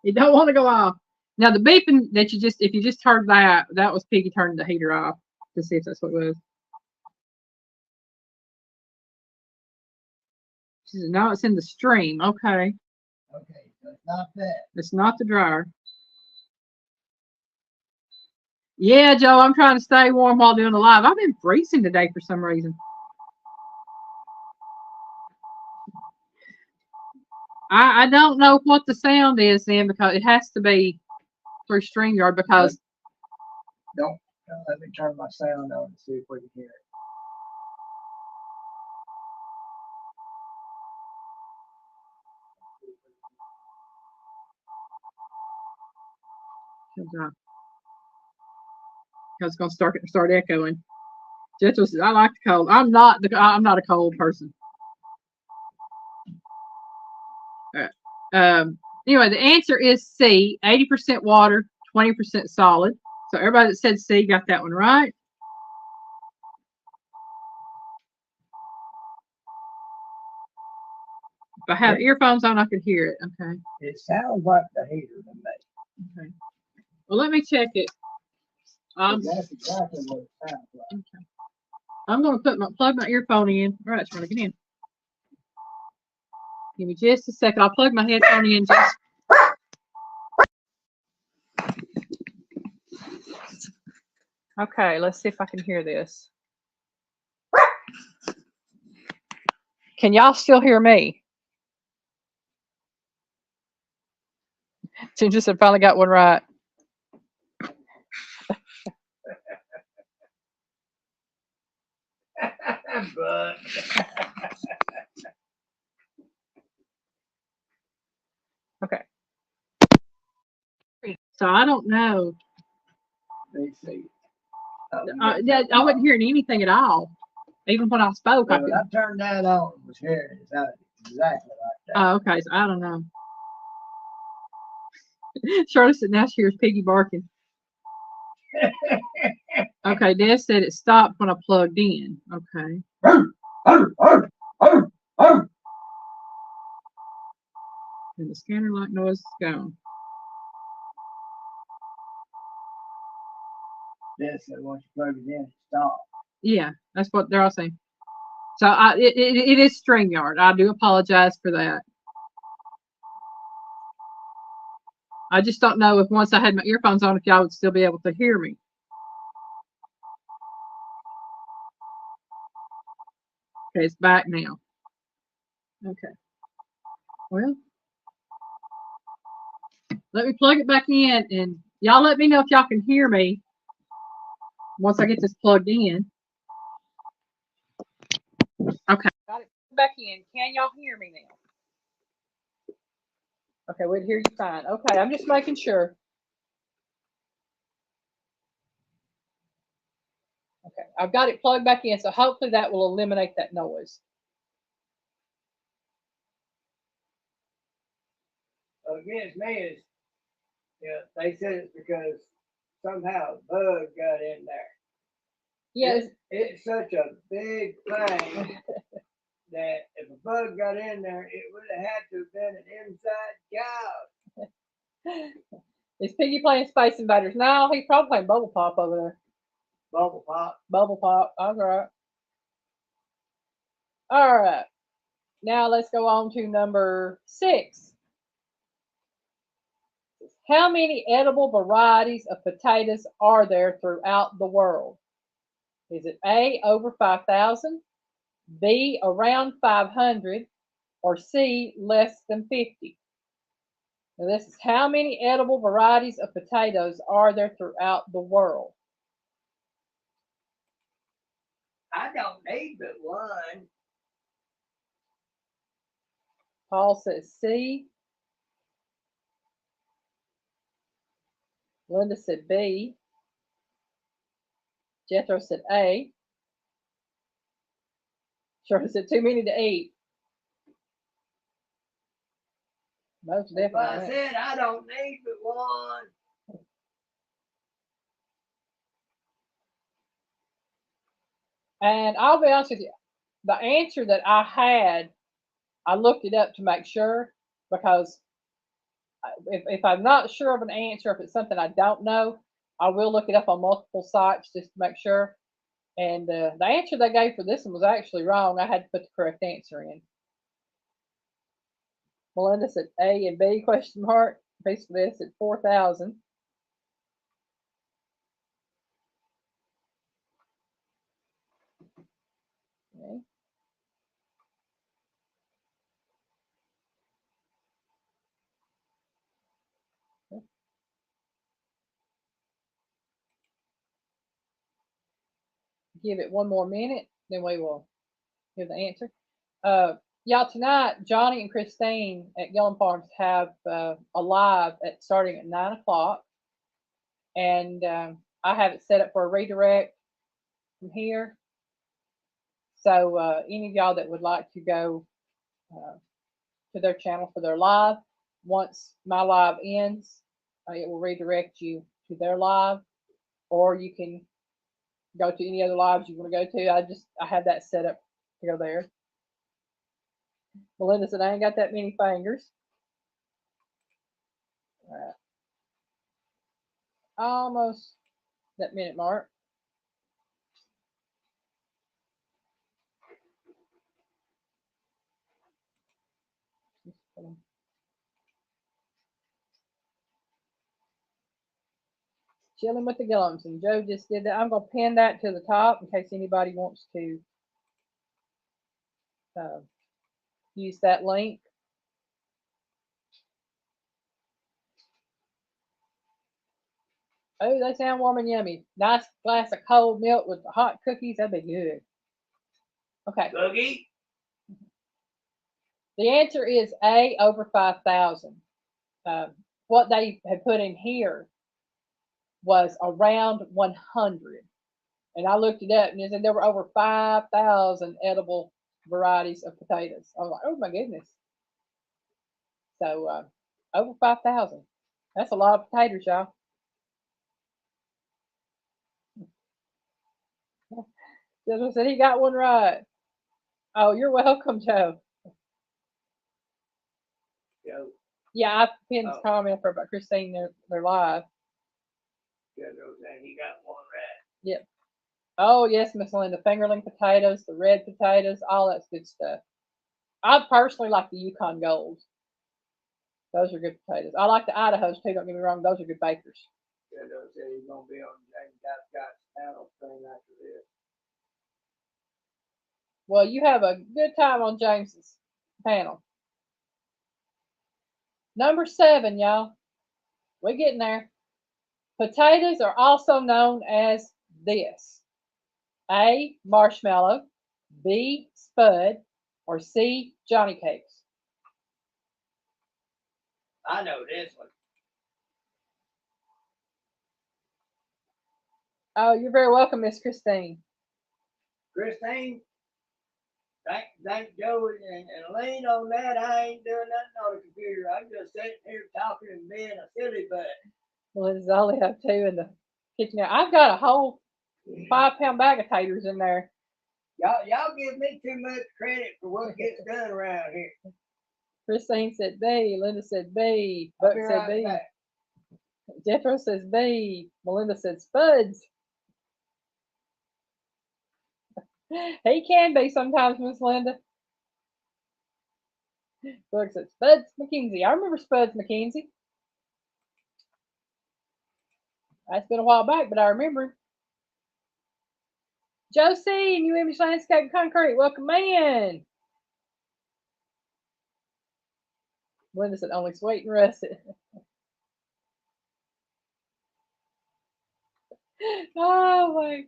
You don't want to go off. Now the beeping that you just, if you just heard that, that was Piggy turning the heater off to see if that's what it was. She said, no, it's in the stream. Okay. Okay, so it's not that. It's not the dryer. Yeah, Joe, I'm trying to stay warm while doing the live. I've been freezing today for some reason. I don't know what the sound is then because it has to be through StreamYard because Don't let me turn my sound on and see if we can hear it. it's going to start echoing. Jethro says, I like the cold. I'm not a cold person. Anyway, the answer is C, 80% water, 20% solid. So everybody that said C got that one right. If I have earphones on, I could hear it. Okay. It sounds like the heater to me. Okay. Well, let me check it. That's exactly what it sounds like. Okay. I'm going to plug my earphone in. All right, it's trying to get in. Give me just a second. I'll plug my headphone in just. Okay, let's see if I can hear this. Can y'all still hear me? Ginger said, finally got one right. But Okay. So I don't know. they see. I wasn't hearing anything at all. Even when I spoke, Well, I turned that on. It was hearing it sounded exactly like that. Oh, okay. So I don't know. Charlotte said now she hears Piggy barking. Okay, Des said it stopped when I plugged in. Okay. And the scanner light noise is gone. Des said once you plug it in, it stopped. Yeah, that's what they're all saying. So it is StreamYard. I do apologize for that. I just don't know if once I had my earphones on, if y'all would still be able to hear me. Okay, it's back now. Okay. Well, let me plug it back in and y'all let me know if y'all can hear me once I get this plugged in. Okay. Got it back in. Can y'all hear me now? Okay, we'll hear you fine. Okay, I'm just making sure. Okay, I've got it plugged back in, so hopefully that will eliminate that noise. Against me is, yeah, they said it's because somehow a bug got in there. Yes. It's such a big thing that if a bug got in there, it would have had to have been an inside job. Is Piggy playing Space Invaders? No, he's probably playing Bubble Pop over there. Bubble pop. Bubble Pop. All right. All right. Now let's go on to number 6. How many edible varieties of potatoes are there throughout the world? Is it A, over 5,000, B, around 500, or C, less than 50? Now, this is how many edible varieties of potatoes are there throughout the world? I don't need but one. Paul says C. Linda said B. Jethro said A. Shirley said too many to eat. Most That's why I definitely. said I don't need but one. And I'll be honest with you, the answer that I had, I looked it up to make sure because if I'm not sure of an answer, if it's something I don't know, I will look it up on multiple sites just to make sure. And the answer they gave for this one was actually wrong. I had to put the correct answer in. Melinda said A and B question mark. Piece for this at 4,000. Okay. Give it one more minute, then we will give the answer. Y'all, tonight, Johnny and Christine at Gillum Farms have a live starting at 9 o'clock. And I have it set up for a redirect from here. So any of y'all that would like to go to their channel for their live, once my live ends, it will redirect you to their live, or you can go to any other lives you want to go to. I have that set up to go there. Melinda said I ain't got that many fingers. All right. Almost that minute mark. Chilling with the Gillums, and Joe just did that. I'm gonna pin that to the top in case anybody wants to uh, use that link. Oh, they sound warm and yummy. Nice glass of cold milk with the hot cookies. That'd be good. Okay. Cookie? The answer is A, over 5,000. What they had put in here was around 100. And I looked it up and it said there were over 5,000 edible varieties of potatoes. I was like, oh my goodness. So over 5,000. That's a lot of potatoes, y'all. Joe said he got one right. Oh, you're welcome, Joe. Joe. Yeah, I pinned this comment for about Christine. They're live. Joe said he got one right. Yep. Oh yes, Miss Linda. Fingerling potatoes, the red potatoes, all that's good stuff. I personally like the Yukon Golds. Those are good potatoes. I like the Idahos too. Don't get me wrong; those are good bakers. Joe said he's gonna be on James Scott's panel thing after this. Well, you have a good time on James's panel. Number 7, y'all. We're getting there. Potatoes are also known as this: A, marshmallow, B, spud, or C, Johnny cakes. I know this one. Oh, you're very welcome, Miss Christine. Christine, thank Joe and Elaine on that. I ain't doing nothing on the computer. I'm just sitting here talking and being a silly butt. Well, this is all they have two in the kitchen now. I've got a whole 5 pound bag of taters in there. Y'all give me too much credit for what gets done around here. Christine said B. Linda said B. I'll Buck be said right B. back. Jethro says B. Melinda said Spuds. He can be sometimes, Miss Linda. Buck said Spuds McKenzie. I remember Spuds McKenzie. That's been a while back, but I remember him. Josie, New Image Landscape and Concrete, welcome in. Linda said only sweet and russet. Oh my,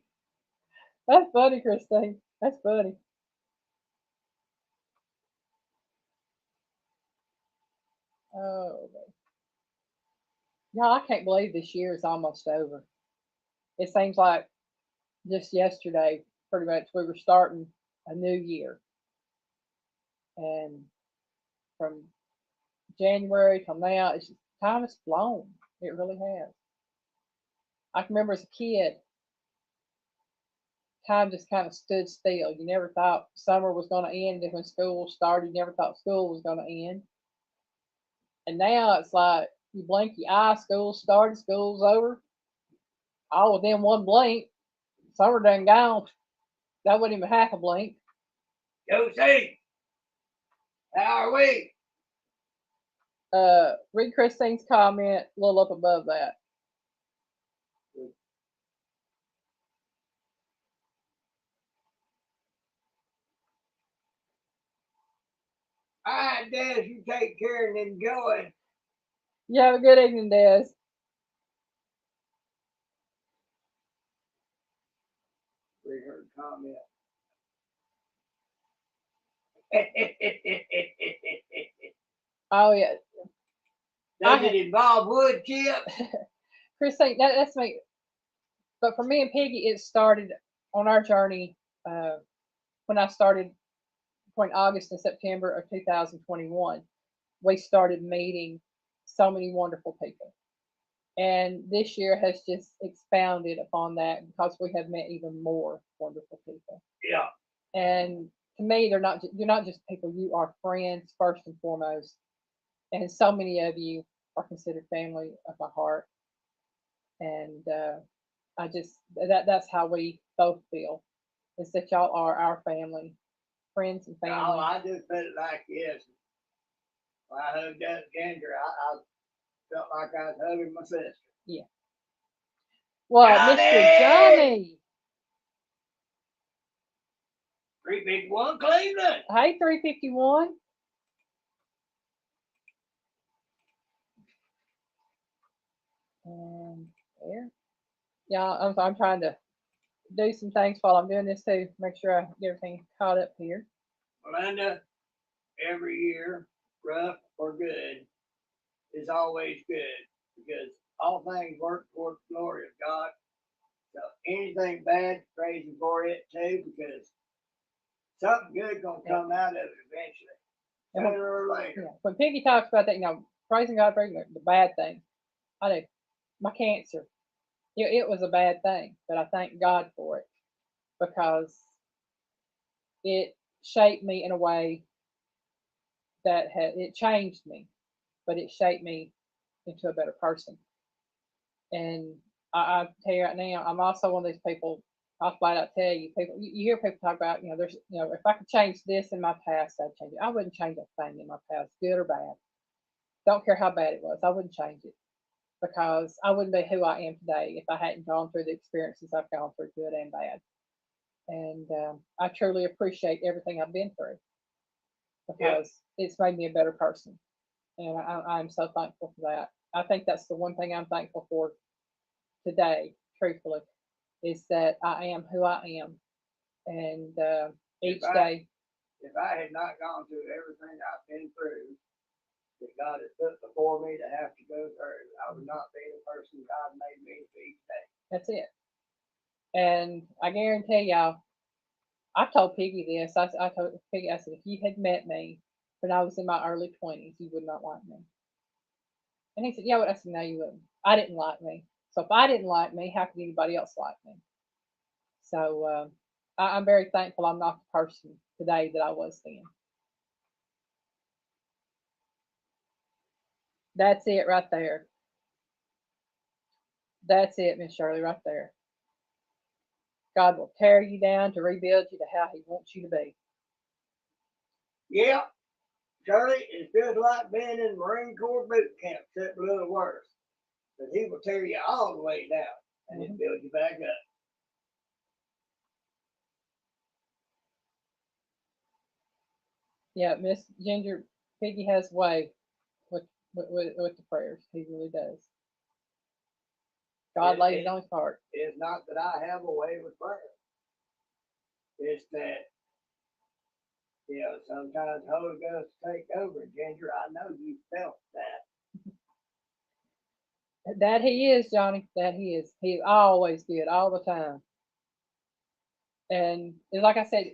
that's funny, Christine. That's funny. Oh, y'all, I can't believe this year is almost over. It seems like just yesterday, pretty much, we were starting a new year, and from January till now, it's just, time has flown. It really has. I can remember as a kid, time just kind of stood still. You never thought summer was going to end, and when school started, you never thought school was going to end. And now it's like you blink your eye, school started, school's over. All within one blink, summer done gone. That wasn't even half a blink. Josie, how are we? Read Christine's comment a little up above that. All right, Des, you take care and enjoy. You have a good evening, Des. Read her comment. Oh yeah. Does it involve wood chips? Christine, that's me. But for me and Peggy, it started on our journey when I started between August and September of 2021. We started meeting so many wonderful people. And this year has just expounded upon that because we have met even more wonderful people. Yeah. And to me, you're not just people, you are friends first and foremost. And so many of you are considered family of my heart. And I just that's how we both feel is that y'all are our family, friends and No, family. I just put it like this. When I hugged up Ginger, I felt like I was hugging my sister. Yeah. Well, Mr. Johnny. 351 Cleveland. Hey, 351. And there. Yeah, I'm trying to do some things while I'm doing this too. Make sure I get everything caught up here. Melinda, every year, rough or good, is always good because all things work toward the glory of God. So anything bad, praise Him for it too, because something good gonna come out of it eventually, sooner or later. Yeah. When Piggy talks about that, praising God for the bad things, I do. My cancer, it was a bad thing, but I thank God for it because it shaped me in a way that it changed me, but it shaped me into a better person. And I tell you right now, I'm also one of these people. I'll flat out tell you, people. You hear people talk about, there's, if I could change this in my past, I'd change it. I wouldn't change a thing in my past, good or bad. Don't care how bad it was. I wouldn't change it because I wouldn't be who I am today if I hadn't gone through the experiences I've gone through, good and bad. And I truly appreciate everything I've been through because it's made me a better person. And I'm so thankful for that. I think that's the one thing I'm thankful for today, truthfully, is that I am who I am. And each day. If I had not gone through everything I've been through, that God has put before me to have to go through, I would not be the person God made me to be today. That's it. And I guarantee y'all, I told Piggy this. I told Piggy, I said, if you had met me when I was in my early 20s, you would not like me. And he said, yeah, well, I said, no, you wouldn't. I didn't like me. So if I didn't like me, how could anybody else like me? So I'm very thankful I'm not the person today that I was then. That's it right there. That's it, Miss Shirley, right there. God will tear you down to rebuild you to how He wants you to be. Yeah, Charlie, it feels like being in Marine Corps boot camp, except a little worse. But he will tear you all the way down and then build you back up. Yeah, Miss Ginger Piggy has way with, with the prayers. He really does. God lays it on his heart. It's not that I have a way with prayer. It's that, sometimes Holy Ghost take over. Ginger, I know you felt that. That he is, Johnny. That he is. He's always good, all the time. And like I said,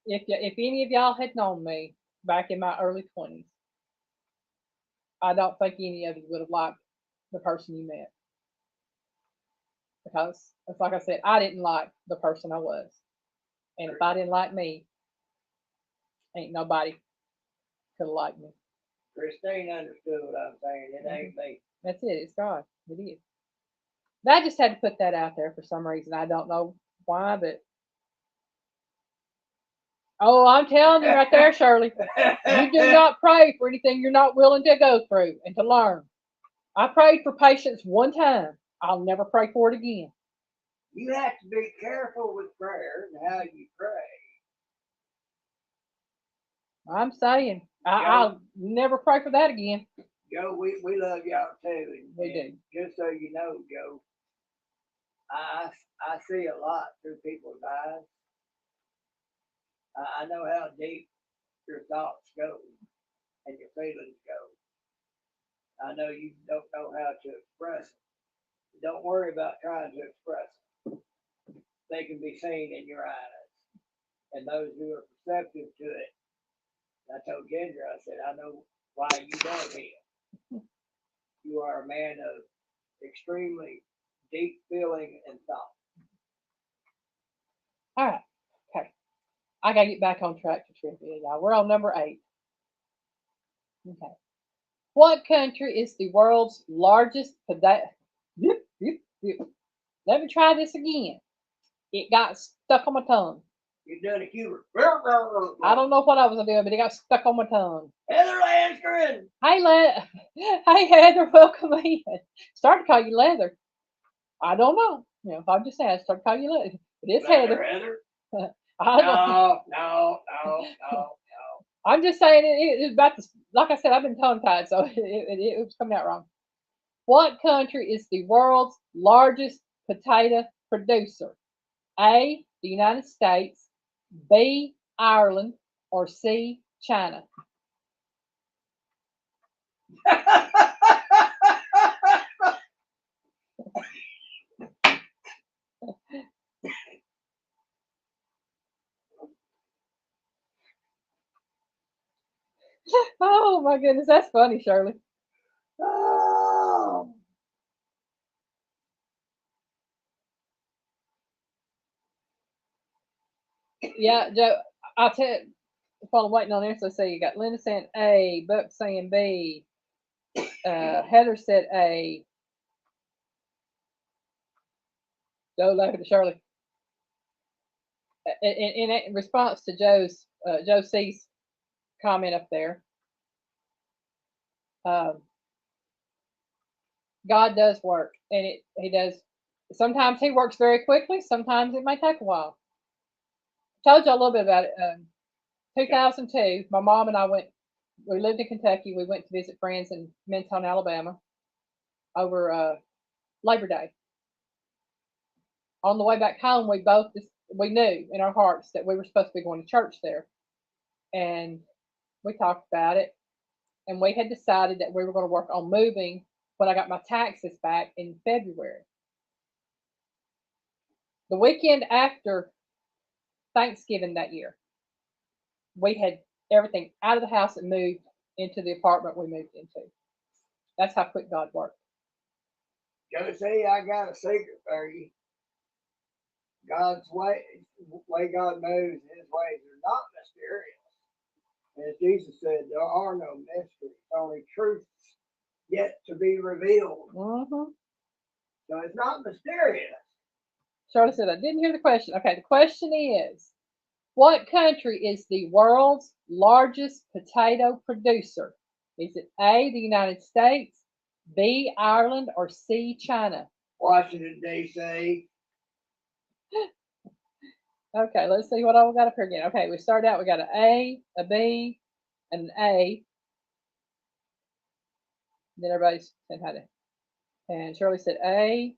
if any of y'all had known me back in my early 20s, I don't think any of you would have liked the person you met, because it's like I said, I didn't like the person I was, and if I didn't like me, ain't nobody could have liked me. Christine understood what I'm saying. It ain't me. That's it. It's God. It is. I just had to put that out there for some reason. I don't know why, but oh, I'm telling you right there, Shirley. You do not pray for anything you're not willing to go through and to learn. I prayed for patience one time. I'll never pray for it again. You have to be careful with prayer and how you pray. I'm saying I'll never pray for that again. Joe, we love y'all too. We do. Just so you know, Joe, I see a lot through people's eyes. I know how deep your thoughts go and your feelings go. I know you don't know how to express it. Don't worry about trying to express it. They can be seen in your eyes. And those who are perceptive to it, I told Ginger, I said, I know why you love him. You are a man of extremely deep feeling and thought. All right. Okay. I got to get back on track to trivia, y'all. We're on number 8. Okay. What country is the world's largest potato? Let me try this again. It got stuck on my tongue. You've done a Hubert. I don't know what I was doing, but it got stuck on my tongue. Heather Landgren. Hey, Heather, welcome in. Start to call you Leather. I don't know. If I'm just saying, I start to call you Leather. It is Heather. No. I'm just saying it's about to, like I said, I've been tongue tied, so it was coming out wrong. What country is the world's largest potato producer? A, the United States, B, Ireland, or C, China? Oh my goodness, that's funny, Shirley. Oh. Yeah, Joe, I'll tell you, while I'm waiting on this, let's see, you got Linda saying A, Buck saying B, Heather said A. Joe laughing at Shirley. In response to Joe C's comment up there, um, God does work, and He does. Sometimes He works very quickly. Sometimes it may take a while. Told you a little bit about it. 2002, my mom and I went. We lived in Kentucky. We went to visit friends in Minton, Alabama, over Labor Day. On the way back home, we knew in our hearts that we were supposed to be going to church there, and we talked about it, and we had decided that we were going to work on moving when I got my taxes back in February. The weekend after Thanksgiving that year, we had everything out of the house and moved into the apartment we moved into. That's how quick God worked. Josie, I got a secret for you. God's way God moves, His ways are not mysterious. As Jesus said, there are no mysteries, only truths yet to be revealed. Mm-hmm. So it's not mysterious. Shirley said, I didn't hear the question. Okay, the question is, what country is the world's largest potato producer? Is it A, the United States, B, Ireland, or C, China? Washington, D.C. Okay, let's see what all we got up here again. Okay, we started out, we got an A, a B, and an A. Then everybody said how to. And Shirley said A,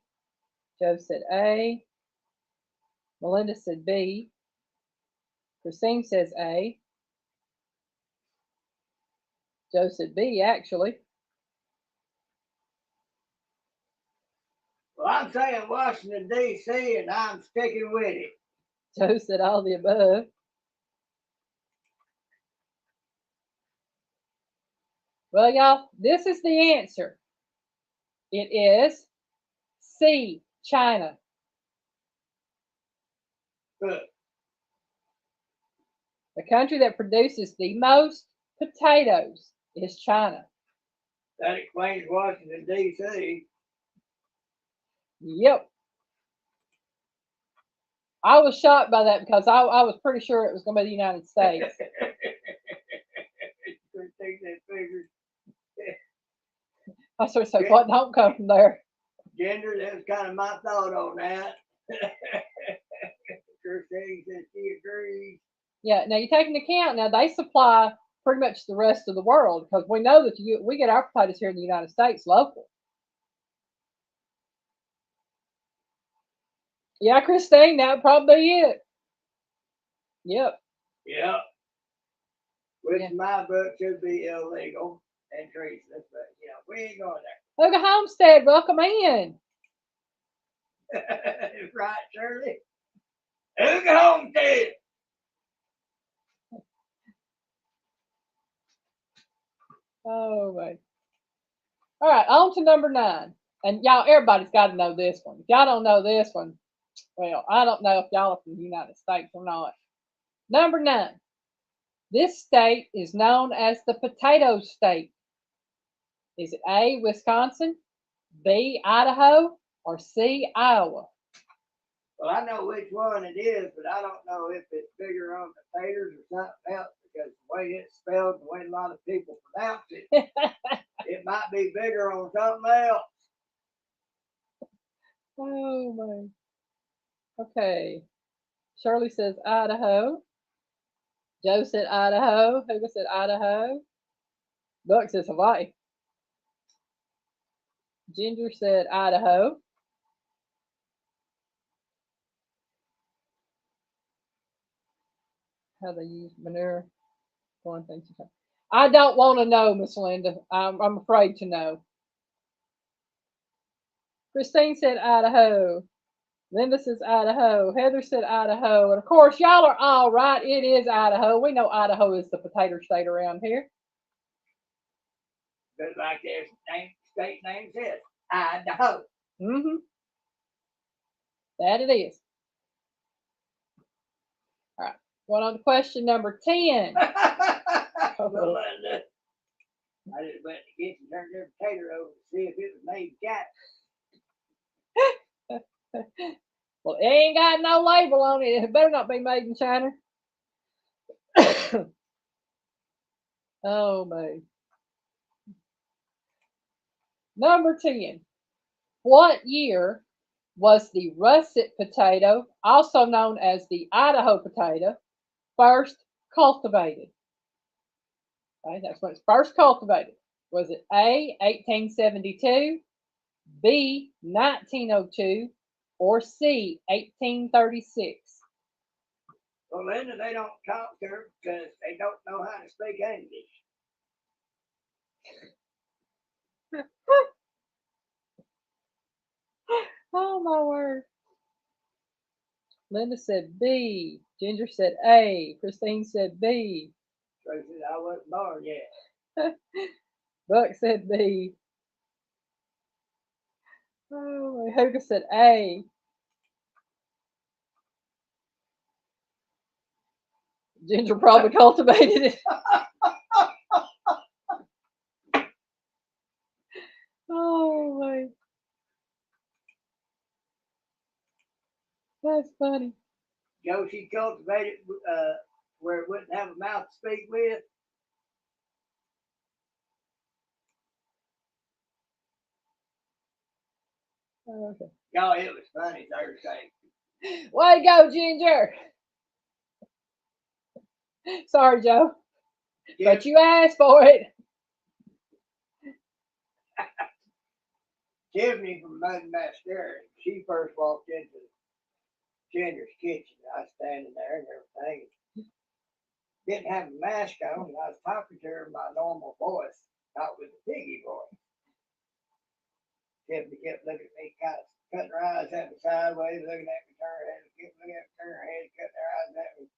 Joe said A, Melinda said B, Christine says A, Joe said B, actually. Well, I'm saying Washington, D.C., and I'm sticking with it. Joe said all the above. Well, y'all, this is the answer. It is C, China. Good. The country that produces the most potatoes is China. That explains Washington, D.C. Yep. I was shocked by that because I was pretty sure it was going to be the United States. I sort of said, what don't come from there? Gender, that was kind of my thought on that. Christine said she agrees. Yeah, now you take into account, now they supply pretty much the rest of the world because we know that we get our potatoes here in the United States local. Yeah, Christine, that would probably be it. Yep. Yep. Which Yeah. in my book should be illegal and treasonous, but you know, we ain't going Hoga Homestead, welcome in. there. Right, Shirley? Who go home to? Oh, wait. All right, on to number 9. And y'all, everybody's got to know this one. If y'all don't know this one, well, I don't know if y'all are from the United States or not. Number 9. This state is known as the potato state. Is it A, Wisconsin, B, Idaho, or C, Iowa? Well, I know which one it is, but I don't know if it's bigger on potatoes or something else because the way it's spelled, the way a lot of people pronounce it, it might be bigger on something else. Oh, my. Okay. Shirley says Idaho. Joe said Idaho. Hugo said Idaho. Buck says Hawaii. Ginger said Idaho. How they use manure. One thing. I don't want to know, Miss Linda. I'm afraid to know. Christine said Idaho. Linda says Idaho. Heather said Idaho. And of course, y'all are all right. It is Idaho. We know Idaho is the potato state around here. But like their state name says, Idaho. Mm-hmm. That it is. All right. Going on to question number 10. Melinda. I just went to the kitchen, turned their potato over to see if it was made cat. Well, it ain't got no label on it. It better not be made in China. Oh, man. Number 10. What year was the russet potato, also known as the Idaho potato, first cultivated? Okay, that's when it's first cultivated. Was it A, 1872, B, 1902, or C, 1836? Well, Linda, they don't talk to her because they don't know how to speak English. Oh, my word. Linda said B. Ginger said A. Christine said B. So she said, I wasn't born yet. Buck said B. Oh, Hugo said A. Ginger probably cultivated it. Oh, my. That's funny. Joe, she cultivated where it wouldn't have a mouth to speak with. Oh, okay. Y'all, it was funny Thursday. Way to go, Ginger. Sorry, Joe, Tiff, but you asked for it. Tiffany from Mud Mascara, she first walked into Ginger's kitchen. I was standing there and everything. Didn't have a mask on, and I was talking to her in my normal voice, not with the piggy voice. Tiffany kept looking at me, kind of cutting her eyes at me sideways, looking at me, turn her head, kept looking at me, turn her head, cutting her eyes at me.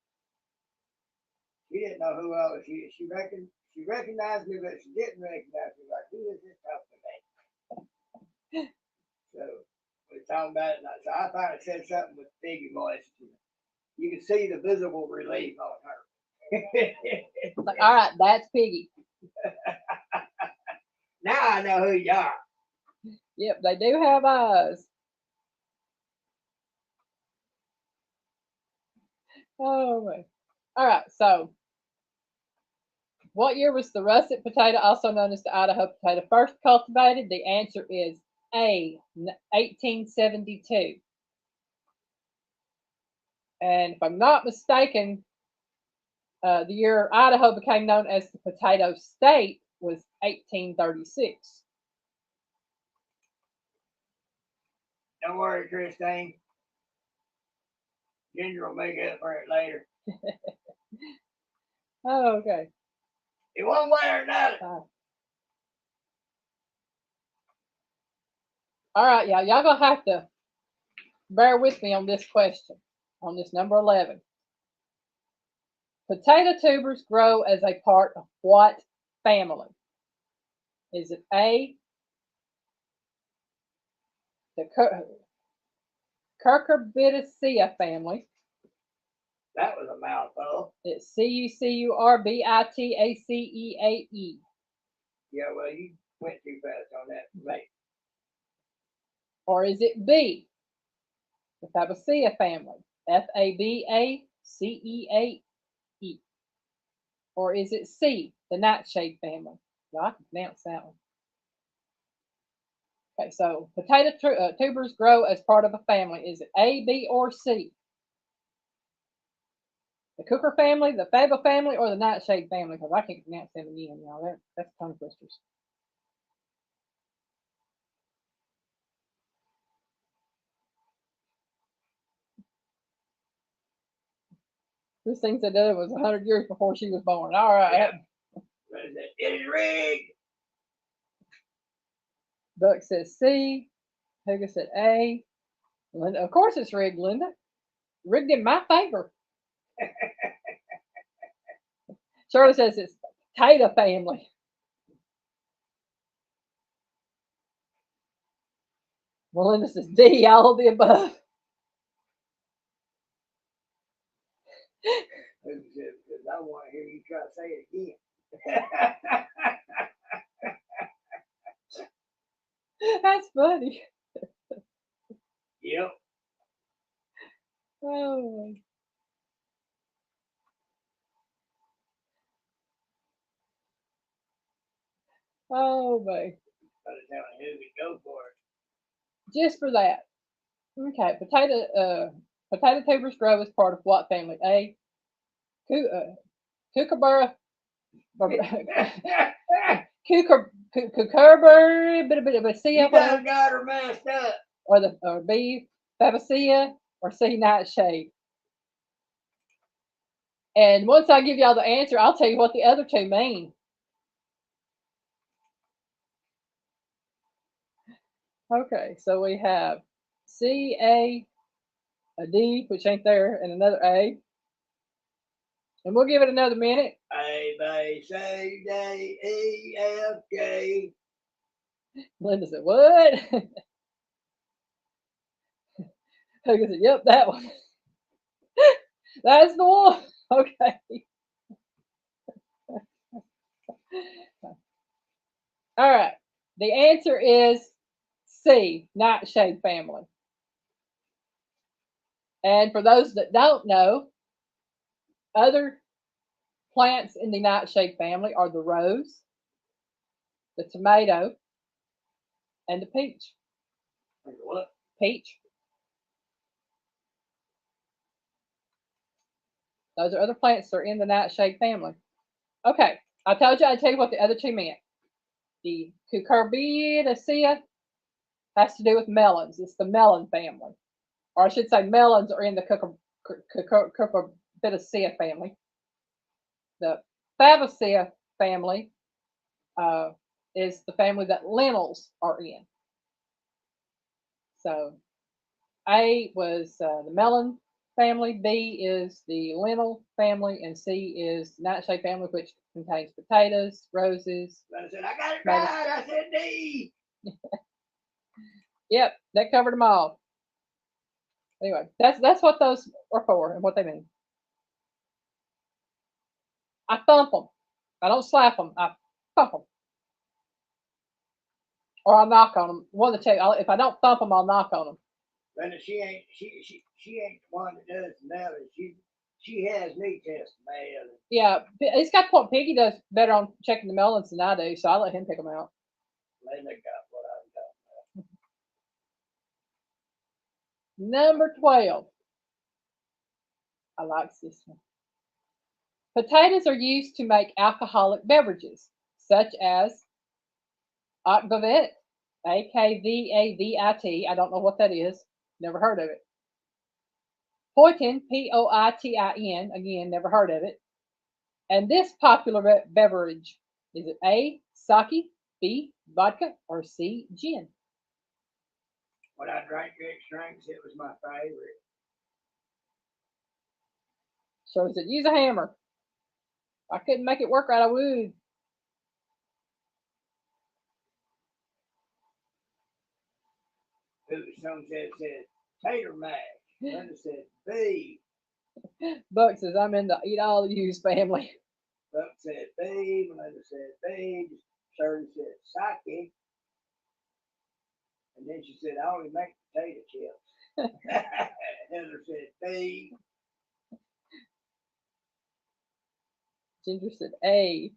She didn't know who I was. She recognized me, but she didn't recognize me. Like, who is this talking to me? So we were talking about it, and I finally said something with piggy voice. You could see the visible relief on her. Like, all right, that's Piggy. Now I know who you are. Yep, they do have eyes. Oh, man. All right, so what year was the russet potato, also known as the Idaho potato, first cultivated? The answer is A, 1872. And if I'm not mistaken, the year Idaho became known as the potato state was 1836. Don't worry, Christine. Ginger will make up for it later. Oh, okay. In one way or another. All right, y'all gonna have to bear with me on this question, on this number 11. Potato tubers grow as a part of what family? Is it A, the Cucurbitaceae family? That was a mouthful. It's Cucurbitaceae. Yeah, well, you went too fast on that for me. Or is it B, the Fabaceae family? Fabaceae. Or is it C, the nightshade family? Y'all, I can pronounce that one. Okay, so potato tubers grow as part of a family. Is it A, B, or C? The Cooker family, the Faba family, or the Nightshade family? Because I can't pronounce them again, y'all. That's tongue twisters. This thing said that it was 100 years before she was born. All right. Yeah. What is it? It is rigged. Buck says C. Hugo said A. Linda, of course it's rigged, Linda. Rigged in my favor. Shirley says it's Potato family. Melinda says D, all of the above. Because I want to hear you try to say it again. That's funny. Yep. Oh. Oh, boy. By the time who would go for it. Just for that. Okay, potato tubers grow as part of what family? A, Cucurbitabacea, You done got her messed up. or B, Fabaceae, or C, nightshade. And once I give y'all the answer, I'll tell you what the other two mean. Okay, so we have C, A D, which ain't there, and another A. And we'll give it another minute. A, B, C, D, E, F, G. Linda said, what? Hugo said, yep, that one. That's the one. Okay. All right. The answer is C, nightshade family. And for those that don't know, other plants in the nightshade family are the rose, the tomato, and the peach. What? Peach. Those are other plants that are in the nightshade family. Okay, I told you I'd tell you what the other two meant. The cucurbitaceae has to do with melons. It's the melon family. Or I should say melons are in the cucurbitaceae family. The fabaceae family uh, is the family that lentils are in. So A was the melon family, B is the lentil family, and C is nightshade family, which contains potatoes, roses. I said, I got it tomatoes. right. I said D. Yep, that covered them all. Anyway, that's what those are for and what they mean. I thump them. I don't slap them. I thump them, or I knock on them. One of the two. If I don't thump them, I'll knock on them. Brenda, she ain't the one that does the melon. She has me test the melon. Yeah, it's got the point. Piggy does better on checking the melons than I do, so I let him pick them out. Let me got what I got. Number 12. I like this one. Potatoes are used to make alcoholic beverages, such as Akvavit, Akvavit. I don't know what that is. Never heard of it. Poitin, Poitin. Again, never heard of it. And this popular beverage, is it A, sake, B, vodka, or C, gin? When I drank mixed drinks, it was my favorite. So is it use a hammer? If I couldn't make it work right, I would. Some said tater mash. Linda said B. Buck says I'm in the eat all use family. Buck said B. Melinda said B. Shirley said sake. And then she said, I only make potato chips. Heather said B. Ginger said A.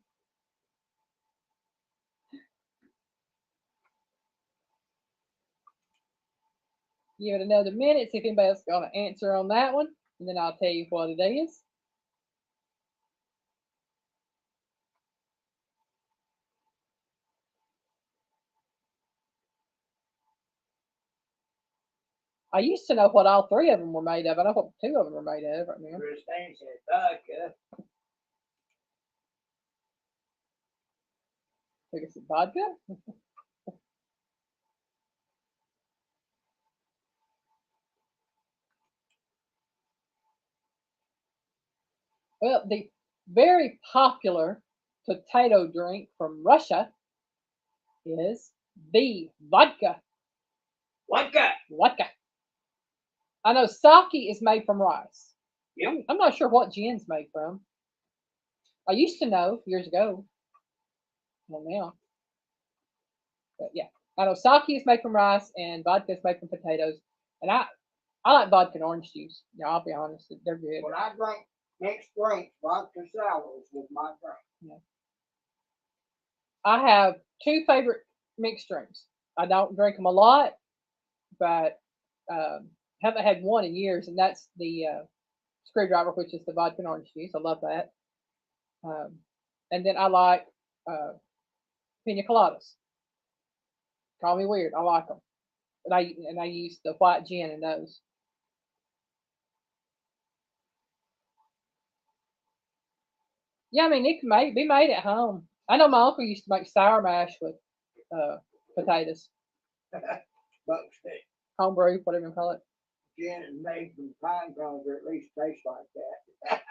Give it another minute, see if anybody else got an answer on that one, and then I'll tell you what it is. I used to know what all three of them were made of. I know what two of them were made of right now. Christine said vodka. I think it's vodka. Well, the very popular potato drink from Russia is B, vodka. Vodka. Vodka. I know sake is made from rice. Yep. I'm not sure what gin's made from. I used to know years ago. Well, now. But yeah, I know sake is made from rice and vodka is made from potatoes. And I like vodka and orange juice. Yeah, I'll be honest, they're good. When I drank mixed drinks, vodka sours was my drink. Yeah. I have two favorite mixed drinks. I don't drink them a lot, but haven't had one in years, and that's the screwdriver, which is the vodka and orange juice. I love that. Um, and then I like uh, pina coladas. Call me weird. I like them. And I use the white gin in those. Yeah, I mean it can be made at home. I know my uncle used to make sour mash with uh, potatoes, Buck stick. homebrew, whatever you call it. Gin is made from pine cones, or at least tastes like that.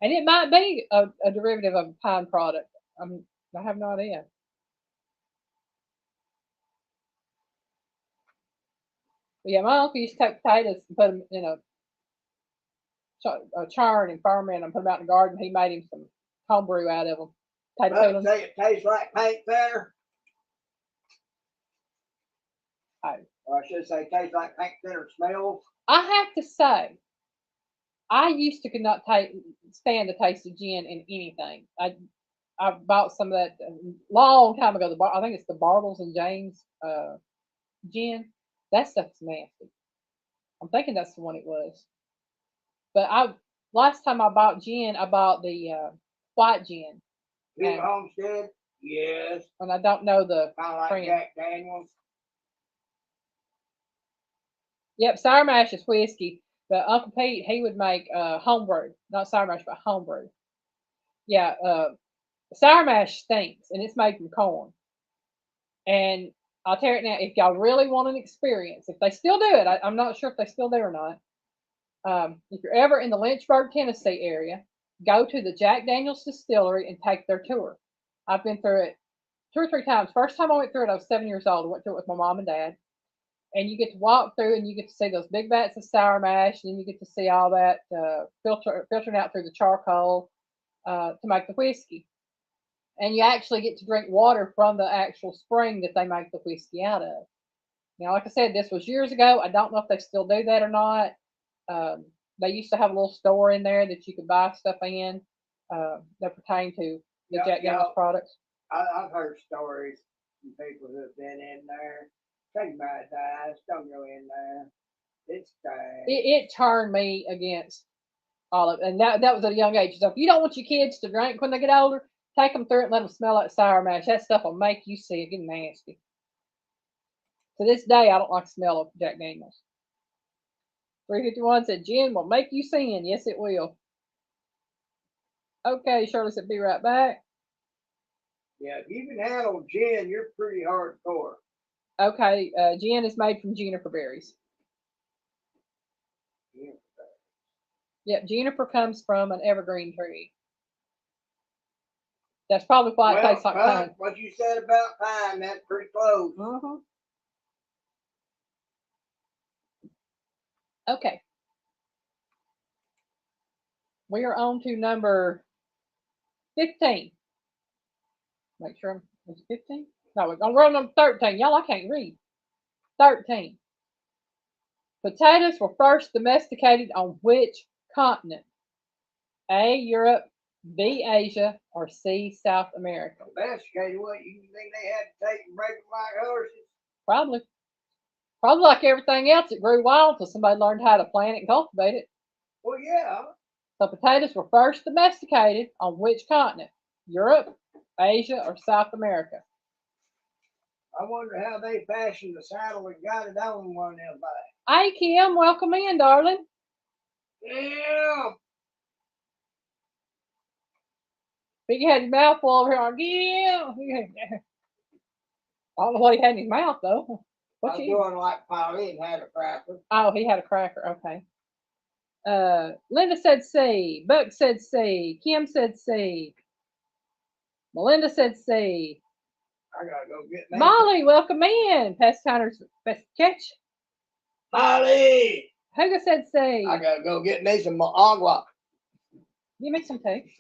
And it might be a derivative of a pine product. I have no idea. But yeah, my uncle used to take potatoes and put them in a churn and ferment and put them out in the garden. He made him some homebrew out of them. Potato But peelings. say it tastes like paint thinner. Oh. Or I should say tastes like paint thinner smells. I have to say, I used to could not stand the taste of gin in anything. I bought some of that a long time ago. I think it's the Bartles and James gin. That stuff's nasty. I'm thinking that's the one it was. But I last time I bought gin, I bought the white gin, Big and, Homestead, yes. and I don't know the Kind of like brand. Jack Daniels. Yep, sour mash is whiskey, but Uncle Pete he would make homebrew, not sour mash, but homebrew. Yeah, sour mash stinks, and it's made from corn. And I'll tell you now, if y'all really want an experience, if they still do it, I'm not sure if they still do or not. If you're ever in the Lynchburg, Tennessee area, go to the Jack Daniels distillery and take their tour. I've been through it 2 or 3 times. First time I went through it, I was 7 years old. I went through it with my mom and dad. And you get to walk through and you get to see those big vats of sour mash, and then you get to see all that filtering out through the charcoal to make the whiskey. And you actually get to drink water from the actual spring that they make the whiskey out of. Now, like I said, this was years ago. I don't know if they still do that or not. Um, they used to have a little store in there that you could buy stuff in that pertain to the Jack Daniels products. I've heard stories from people who've been in there. Take my advice, don't go in there. It's bad. It turned me against all of it. And that was at a young age. So if you don't want your kids to drink when they get older, take them through it and let them smell like sour mash. That stuff will make you sick and nasty. To this day, I don't like the smell of Jack Daniels. 351 said, gin will make you sin. Yes, it will. Okay, Shirley said, be right back. Yeah, if you can handle gin, you're pretty hardcore. Okay, gin is made from juniper berries. Yeah. Yep, juniper comes from an evergreen tree. That's probably why it tastes like pine. What you said about pine, that's pretty close. Okay. We are on to number 15. Make sure it's 15. No, we're on number 13. Y'all, I can't read. 13. Potatoes were first domesticated on which continent? A, Europe, B, Asia, or C, South America? Domesticated, what you think they had to take and break them like horses? Probably. Probably like everything else, it grew wild until somebody learned how to plant it and cultivate it. Well, yeah. So potatoes were first domesticated on which continent? Europe, Asia, or South America? I wonder how they fashioned the saddle and got it on one of them bikes. Hey, Kim, welcome in, darling. Yeah. Big had his mouth full over here. Yeah. I don't know what he had in his mouth, though. I was doing like Pauline had a cracker. Oh, he had a cracker. Okay. Linda said C. Buck said C. Kim said C. Melinda said C. I gotta go get me. Molly, welcome in. Pest Hunter's Best Catch. Molly! Hugo said C. I gotta go get me some agua. Give me some tea.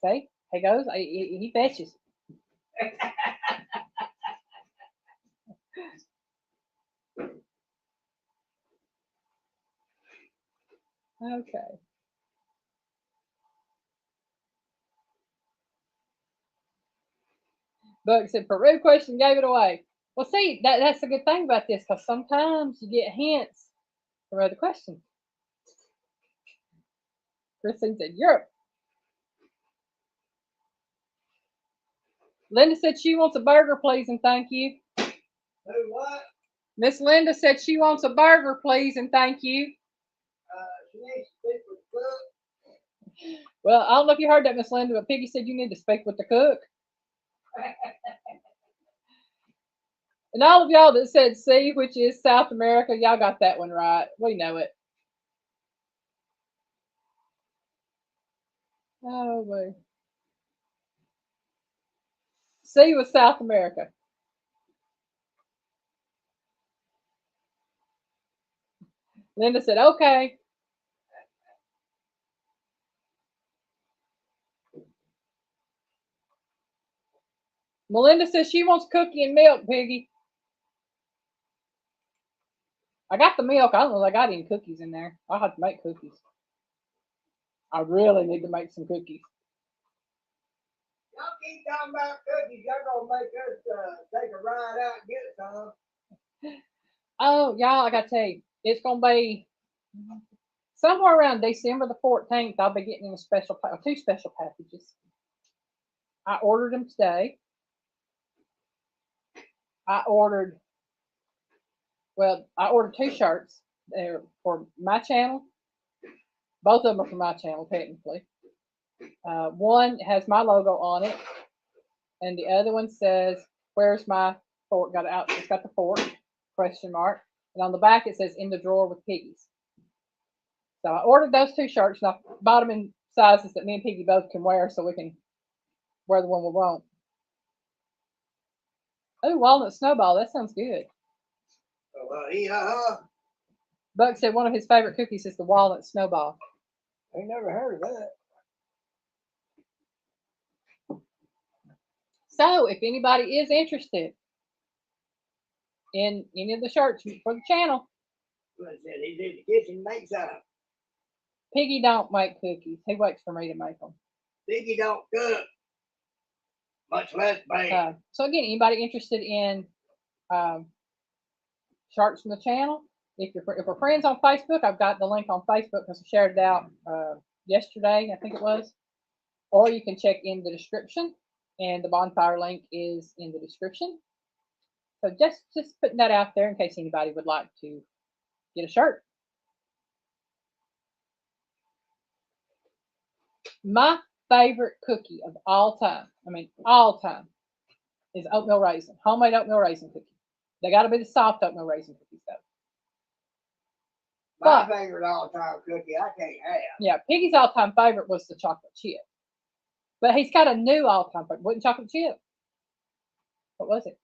See? He goes. He fetches. Okay. Buck said Peru question gave it away. Well, see, that's a good thing about this because sometimes you get hints from other questions. Christine said Europe. Linda said she wants a burger, please, and thank you. Who what? Miss Linda said she wants a burger, please, and thank you. She needs to speak with the cook. Well, I don't know if you heard that, Miss Linda, but Piggy said you need to speak with the cook. And all of y'all that said C, which is South America, y'all got that one right. We know it. Oh, boy. C was South America. Linda said, okay. Melinda says she wants cookie and milk, Piggy. I got the milk. I don't know if I got any cookies in there. I'll have to make cookies. I really need to make some cookies. Y'all keep talking about cookies. Y'all gonna make us take a ride out and get some. Oh, y'all, I got to tell you, it's going to be somewhere around December the 14th. I'll be getting in a special, two special packages. I ordered them today. I ordered two shirts. They're for my channel. Both of them are for my channel, technically. One has my logo on it, and the other one says, "Where's my fork?" It's got the fork question mark, and on the back it says, "In the drawer with Piggies." So I ordered those two shirts, and I bought them in sizes that me and Piggy both can wear, so we can wear the one we want. Oh, walnut snowball. That sounds good. Buck said one of his favorite cookies is the walnut snowball. Ain't never heard of that. So if anybody is interested in any of the shirts for the channel, He's in the kitchen, make some. Piggy don't make cookies. He waits for me to make them. Piggy don't cook, much less bake. So again, anybody interested in shirts from the channel, if we're friends on Facebook, I've got the link on Facebook because I shared it out yesterday, I think it was. Or you can check in the description, and the bonfire link is in the description. So just putting that out there in case anybody would like to get a shirt. My favorite cookie of all time, is oatmeal raisin, homemade oatmeal raisin cookie. They got to be the soft oatmeal raisin cookies though. My favorite all-time cookie, I can't have. Yeah, Piggy's all-time favorite was the chocolate chip. But he's got a new all-time favorite. Wasn't chocolate chip? What was it?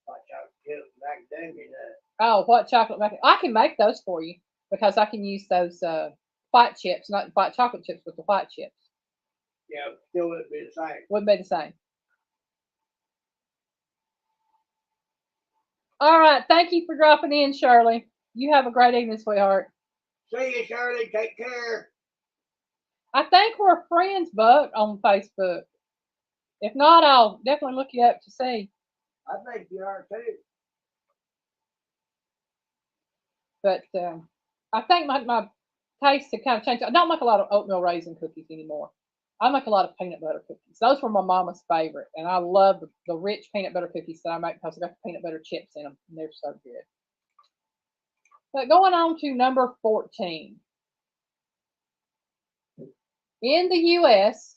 Hot chocolate chip, macadamia nut. Oh, what chocolate macadamia? I can make those for you because I can use those white chips, not white chocolate chips, but the white chips. Yeah, still wouldn't be the same. Wouldn't be the same. All right. Thank you for dropping in, Shirley. You have a great evening, sweetheart. See you, Shirley. Take care. I think we're friends, Buck, on Facebook. If not, I'll definitely look you up to see. I think you are too. But I think my taste had kind of changed. I don't make a lot of oatmeal raisin cookies anymore. I make a lot of peanut butter cookies. Those were my mama's favorite, and I love the rich peanut butter cookies that I make because I got the peanut butter chips in them, and they're so good. But going on to number 14. In the U.S.,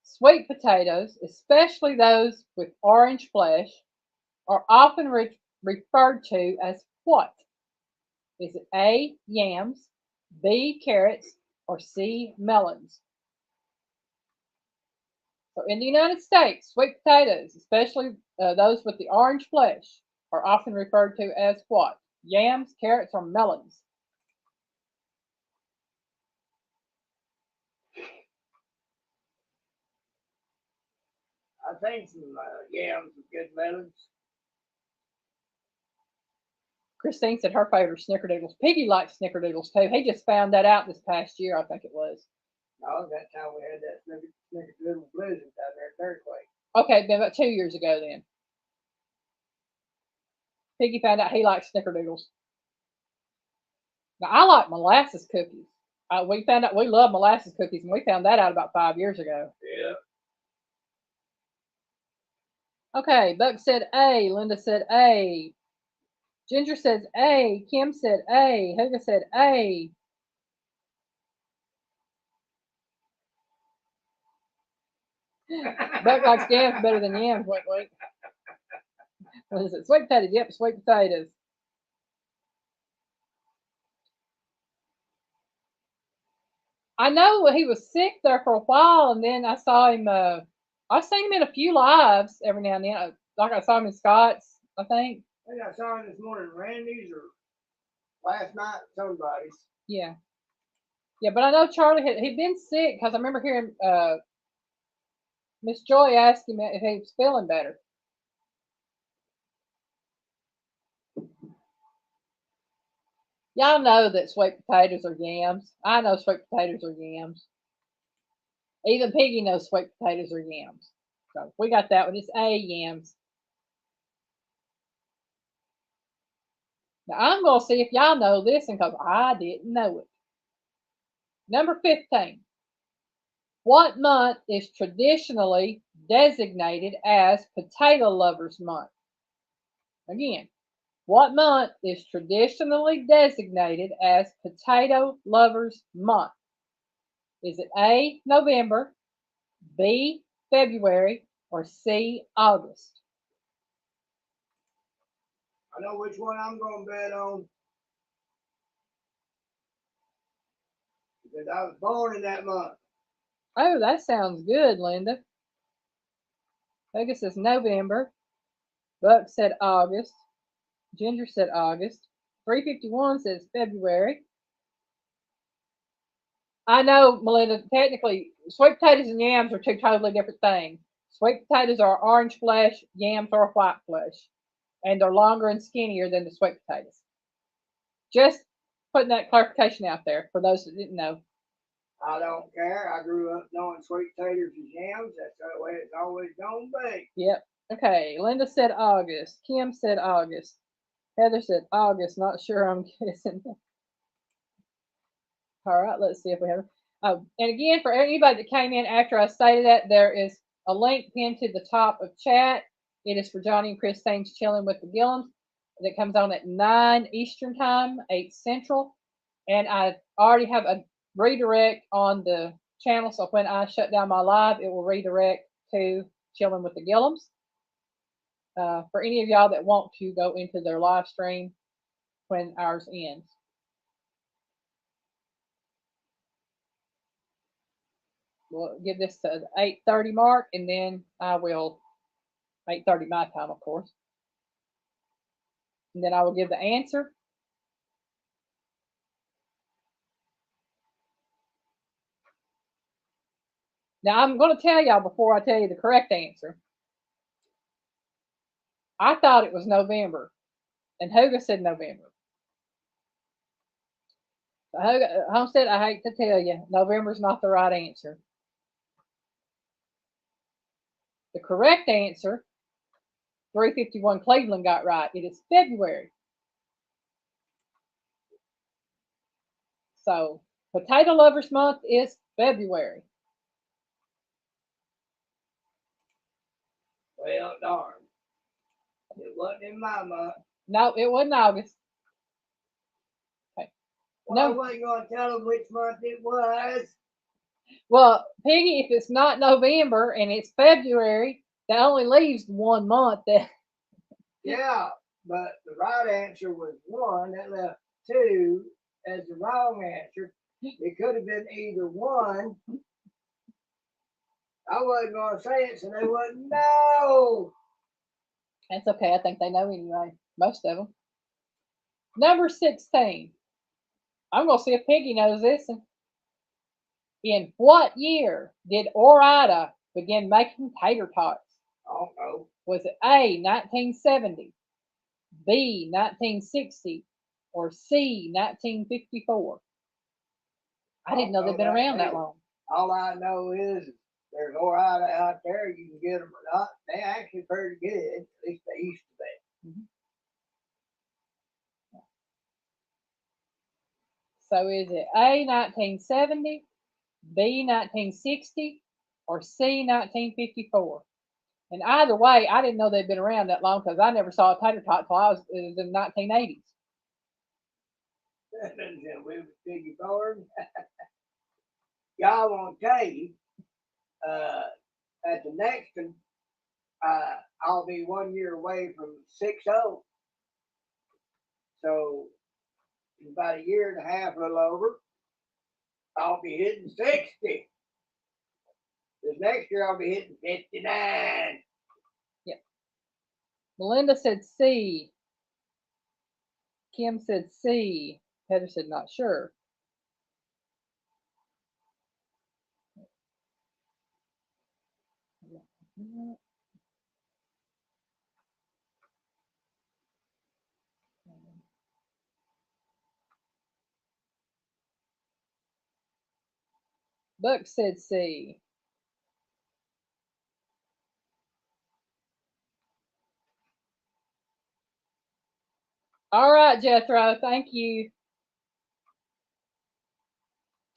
sweet potatoes, especially those with orange flesh, are often referred to as what? Is it A, yams, B, carrots, or C, melons? So in the United States, sweet potatoes, especially those with the orange flesh, are often referred to as what? Yams, carrots, or melons? I think some yams with good melons. Christine said her favorite snickerdoodles. Piggy likes snickerdoodles too. He just found that out this past year, I think it was. No, that time we had that snickerdoodle blizzard down there in Third Okay, been about 2 years ago then. Piggy found out he likes snickerdoodles. Now I like molasses cookies. We found out we love molasses cookies, and we found that out about 5 years ago. Yeah. Okay, Buck said A. Linda said A. Ginger says A. Kim said A. Huga said A. Buck likes yams better than yams. Wait. What is it? Sweet potatoes. Yep, sweet potatoes. I know he was sick there for a while, and then I saw him. I've seen him in a few lives every now and then. Like I saw him in Scott's, I think. I think I saw him this morning at Randy's or last night, somebody's. Yeah. Yeah, but I know Charlie he'd been sick because I remember hearing Miss Joy ask him if he was feeling better. Y'all know that sweet potatoes are yams. I know sweet potatoes are yams. Even Piggy knows sweet potatoes are yams. So we got that one. It's A, yams. Now I'm going to see if y'all know this one because I didn't know it. Number 15. What month is traditionally designated as Potato Lovers Month? Again, what month is traditionally designated as Potato Lovers Month? Is it A, November, B, February, or C, August? I know which one I'm going to bet on because I was born in that month. Oh, that sounds good, Linda. Vegas says November. Buck said August. Ginger said August. 351 says February. I know, Melinda, technically, sweet potatoes and yams are two totally different things. Sweet potatoes are orange flesh, yams are white flesh, and they're longer and skinnier than the sweet potatoes. Just putting that clarification out there for those that didn't know. I don't care. I grew up knowing sweet potatoes as yams. That's the way it's always going to be. Yep. Okay. Linda said August. Kim said August. Heather said August. Not sure. I'm guessing. All right. Let's see if we have. Oh, and again, for anybody that came in after I stated that, there is a link pinned to the top of chat. It is for Johnny and Christine's Chilling with the Gillums that comes on at 9 Eastern Time, 8 Central. And I already have a redirect on the channel. So when I shut down my live, it will redirect to Chilling with the Gillums. For any of y'all that want to go into their live stream when ours ends. We'll give this to the 8:30 mark, and then I will 8:30 my time, of course. And then I will give the answer. Now I'm going to tell y'all before I tell you the correct answer. I thought it was November, and Huga said November. Homestead, I hate to tell you, November's not the right answer. The correct answer, 351 Cleveland got right. It is February. So, Potato Lovers Month is February. Well, darn. It wasn't in my month. No, it wasn't August. Okay. Well, No. I wasn't going to tell them which month it was. Well, Piggy, if it's not November and it's February, that only leaves 1 month. Yeah, but the right answer was 1. That left 2 as the wrong answer. It could have been either 1. I wasn't going to say it, so they wouldn't know. That's okay. I think they know anyway. Most of them. Number 16. I'm going to see if Piggy knows this. In what year did Ore-Ida begin making tater tots? I don't know. Was it A, 1970, B, 1960, or C, 1954? I didn't know they'd been around that long. All I know is there's Ore-Ida out there. You can get them or not. They actually pretty good. At least they used to be. Mm-hmm. So is it A, 1970, B, 1960, or C, 1954? And either way, I didn't know they'd been around that long because I never saw a tater tot till it was in the 1980s. We were Piggy Thorn. Y'all want to tell you, at the next one, I'll be 1 year away from 6-0. So in about a year and a half, a little over, I'll be hitting 60. This next year, I'll be hitting 59. Yep. Melinda said C. Kim said C. Heather said not sure. Buck said C. All right, Jethro. Thank you.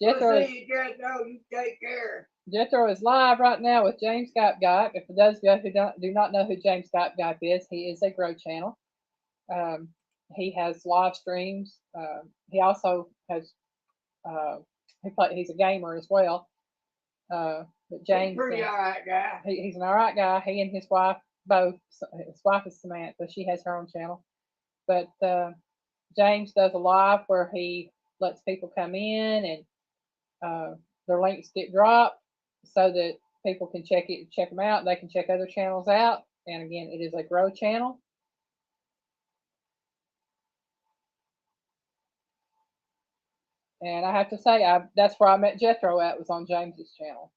Jethro We'll is, see you, Jethro. You take care. Jethro is live right now with James Gopgop. And for those of you who do not know who James Gopgop is, he is a Grow channel. Um, he has live streams. He also has he's a gamer as well. But James, He's pretty all right guy. He's an all right guy. He and his wife both. His wife is Samantha. She has her own channel. But James does a live where he lets people come in and their links get dropped so that people can check them out. They can check other channels out. And again, it is a Grow channel. And I have to say, that's where I met Jethro at, was on James's channel.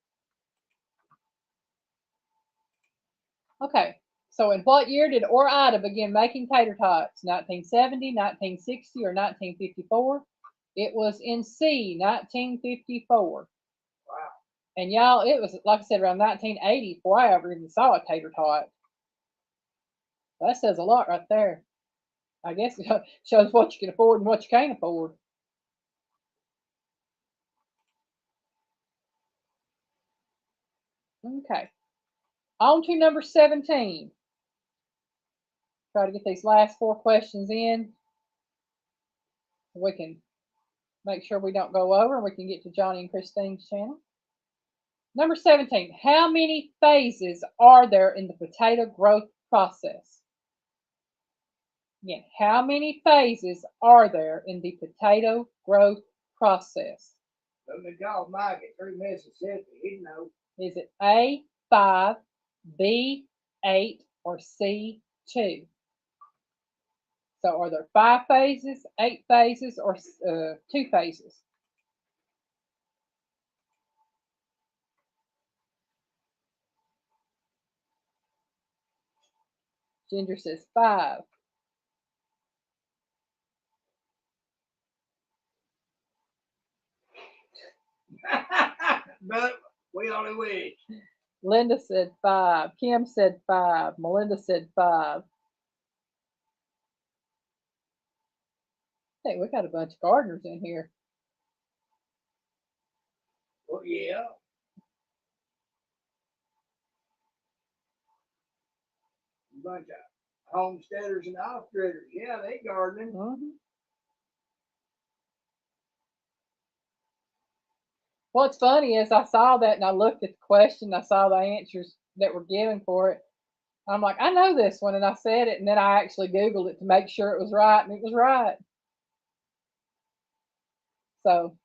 Okay, so in what year did Ida begin making tater tots? 1970, 1960, or 1954? It was in C, 1954. Wow. And y'all, it was, like I said, around 1980 before I ever even saw a tater tot. That says a lot right there. I guess it shows what you can afford and what you can't afford. Okay, on to number 17. Try to get these last 4 questions in. We can make sure we don't go over and we can get to Johnny and Christine's channel. Number 17, how many phases are there in the potato growth process? Again, how many phases are there in the potato growth process? Let me call Mike at 3 Mississippi. He'd know. Is it A, 5, B, 8, or C, 2? So are there 5 phases, 8 phases, or 2 phases? Ginger says 5. But we only wish. Linda said 5. Kim said 5. Melinda said 5. Hey, we got a bunch of gardeners in here. Well, yeah. A bunch of homesteaders and off-gridders. Yeah, they gardening. Mm-hmm. What's funny is I saw that and I looked at the question, I saw the answers that were given for it. I'm like, I know this one, and I said it, and then I actually Googled it to make sure it was right, and it was right. So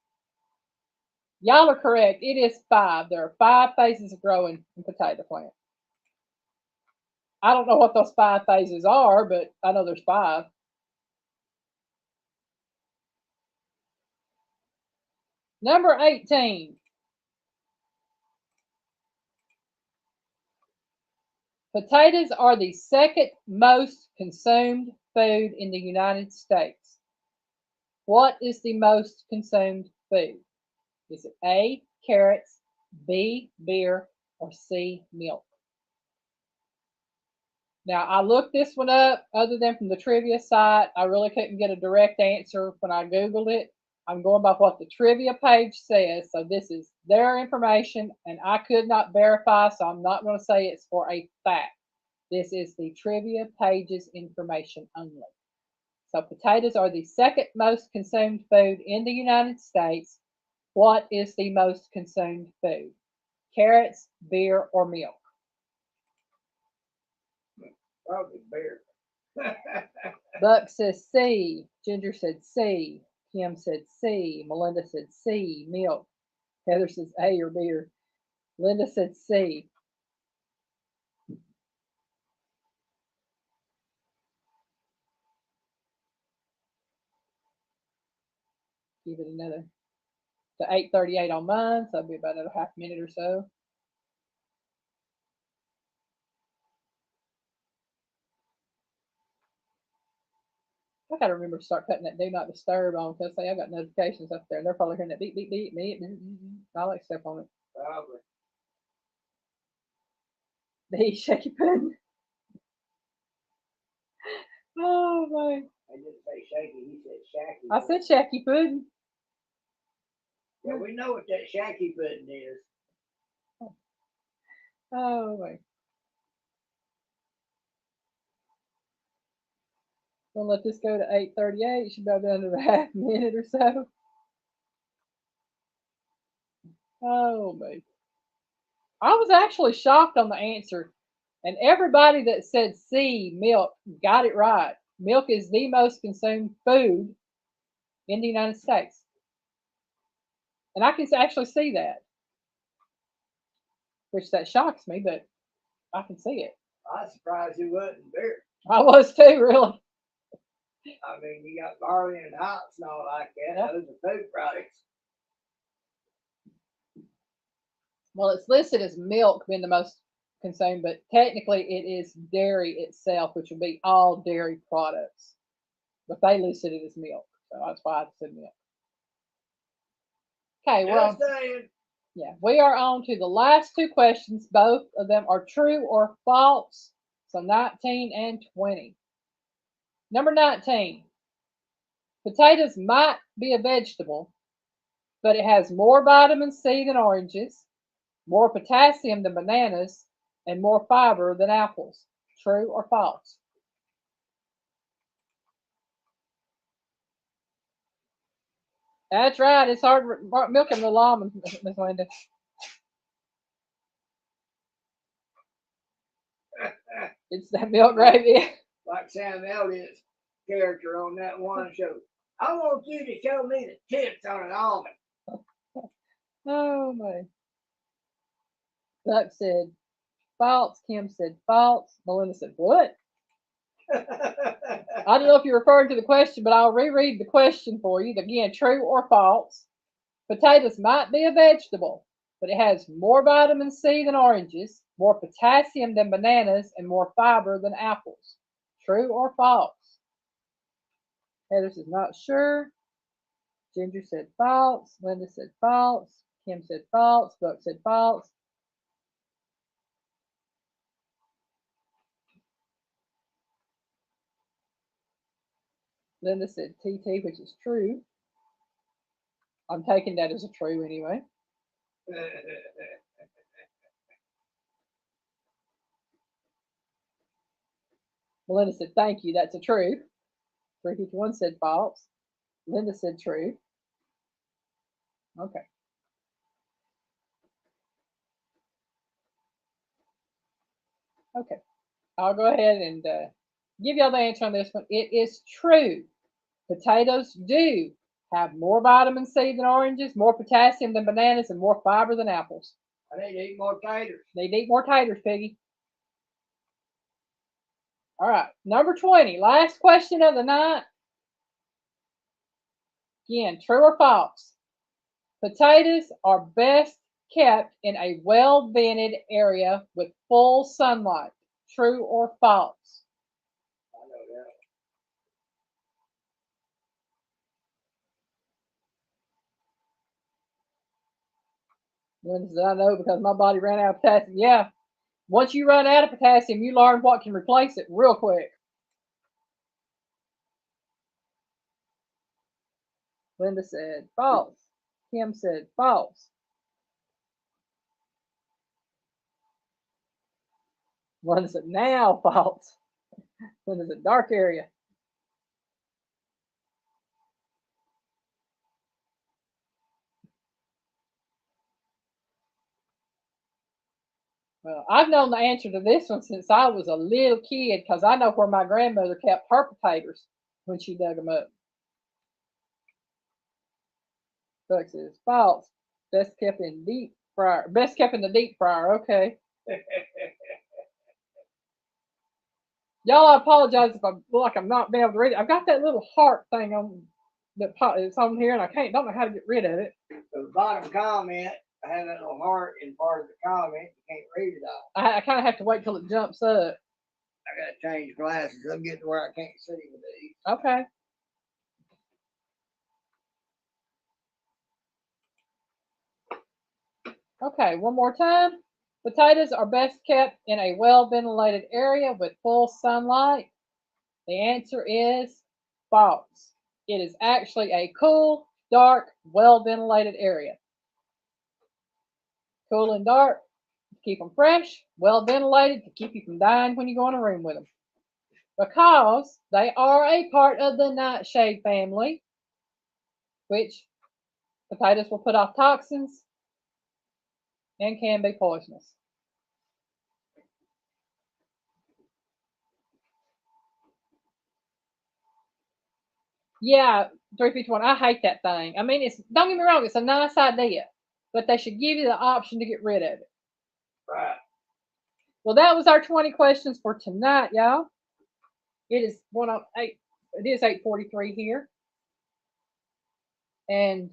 y'all are correct. It is 5. There are 5 phases of growing in potato plant. I don't know what those 5 phases are, but I know there's 5. Number 18. Potatoes are the second most consumed food in the United States. What is the most consumed food? Is it A, carrots, B, beer, or C, milk? Now, I looked this one up, other than from the trivia site. I really couldn't get a direct answer when I Googled it. I'm going by what the trivia page says. So this is their information, and I could not verify, so I'm not going to say it's for a fact. This is the trivia page's information only. So potatoes are the second most consumed food in the United States. What is the most consumed food? Carrots, beer, or milk? Probably beer. Buck says C. Ginger said C. Kim said C. Melinda said C. Milk. Heather says A or beer. Linda said C. give it another to 8:38 on mine, so it'll be about another half minute or so. I gotta remember to start cutting that do not disturb on because say I've got notifications up there and they're probably hearing that beep beep beep beep beep. I like step on it. Probably. The shaky pudding. Oh my! I didn't say shaky. He said shaky. I said shaky pudding. Yeah, we know what that shaky pudding is. Oh my! Gonna let this go to 8:38. Should be about another half minute or so. Oh my! I was actually shocked on the answer, and everybody that said C, milk, got it right. Milk is the most consumed food in the United States. And I can actually see that, which that shocks me, but I can see it. I'm surprised it wasn't beer. I was too, really. I mean, you got barley and hops and all like that. Yeah. Those are food products. Well, it's listed as milk being the most consumed, but technically it is dairy itself, which would be all dairy products. But they listed it as milk, so that's why I said milk. Okay, Just saying. yeah, we are on to the last two questions. Both of them are true or false. So 19 and 20. Number 19. Potatoes might be a vegetable, but it has more vitamin C than oranges, more potassium than bananas, and more fiber than apples. True or false? That's right. It's hard milking the almond, Miss Linda. It's that milk gravy. Like Sam Elliott's character on that one show. I want you to show me the tips on an almond. Oh my. Buck said false. Kim said false. Melinda said what? I don't know if you're referring to the question, but I'll reread the question for you. Again, true or false? Potatoes might be a vegetable, but it has more vitamin C than oranges, more potassium than bananas, and more fiber than apples. True or false? Heather is not sure. Ginger said false. Linda said false. Kim said false. Buck said false. Linda said TT, which is true. I'm taking that as a true anyway. Melinda said thank you. That's a true. 351 said false. Linda said true. Okay. Okay. I'll go ahead and give y'all the answer on this one. It is true. Potatoes do have more vitamin C than oranges, more potassium than bananas, and more fiber than apples. I need to eat more taters. They eat more taters, Piggy. All right. Number 20. Last question of the night. Again, true or false? Potatoes are best kept in a well vented area with full sunlight. True or false? I know that. I know because my body ran out of potassium. Yeah. Once you run out of potassium, you learn what can replace it real quick. Linda said false. Kim said false. Linda said now false. Linda said dark area. Well, I've known the answer to this one since I was a little kid because I know where my grandmother kept her potatoes when she dug them up. Buck says false. Best kept in deep fryer. Best kept in the deep fryer. Okay. Y'all, I apologize if I feel like I'm not being able to read it. I've got that little heart thing on that it's on here, and I don't know how to get rid of it. The bottom comment, I have that little heart in part of the comment. You can't read it all. I kind of have to wait till it jumps up. I gotta change glasses. I'm getting to where I can't see with these. Okay. Okay, one more time. Potatoes are best kept in a well ventilated area with full sunlight. The answer is false. It is actually a cool, dark, well ventilated area. Cool and dark to keep them fresh, well ventilated to keep you from dying when you go in a room with them. Because they are a part of the nightshade family, which potatoes will put off toxins and can be poisonous. Yeah, 351. I hate that thing. I mean, it's don't get me wrong, it's a nice idea, but they should give you the option to get rid of it. Right. Well, that was our 20 questions for tonight, y'all. It is 108. It is 8:43 here, and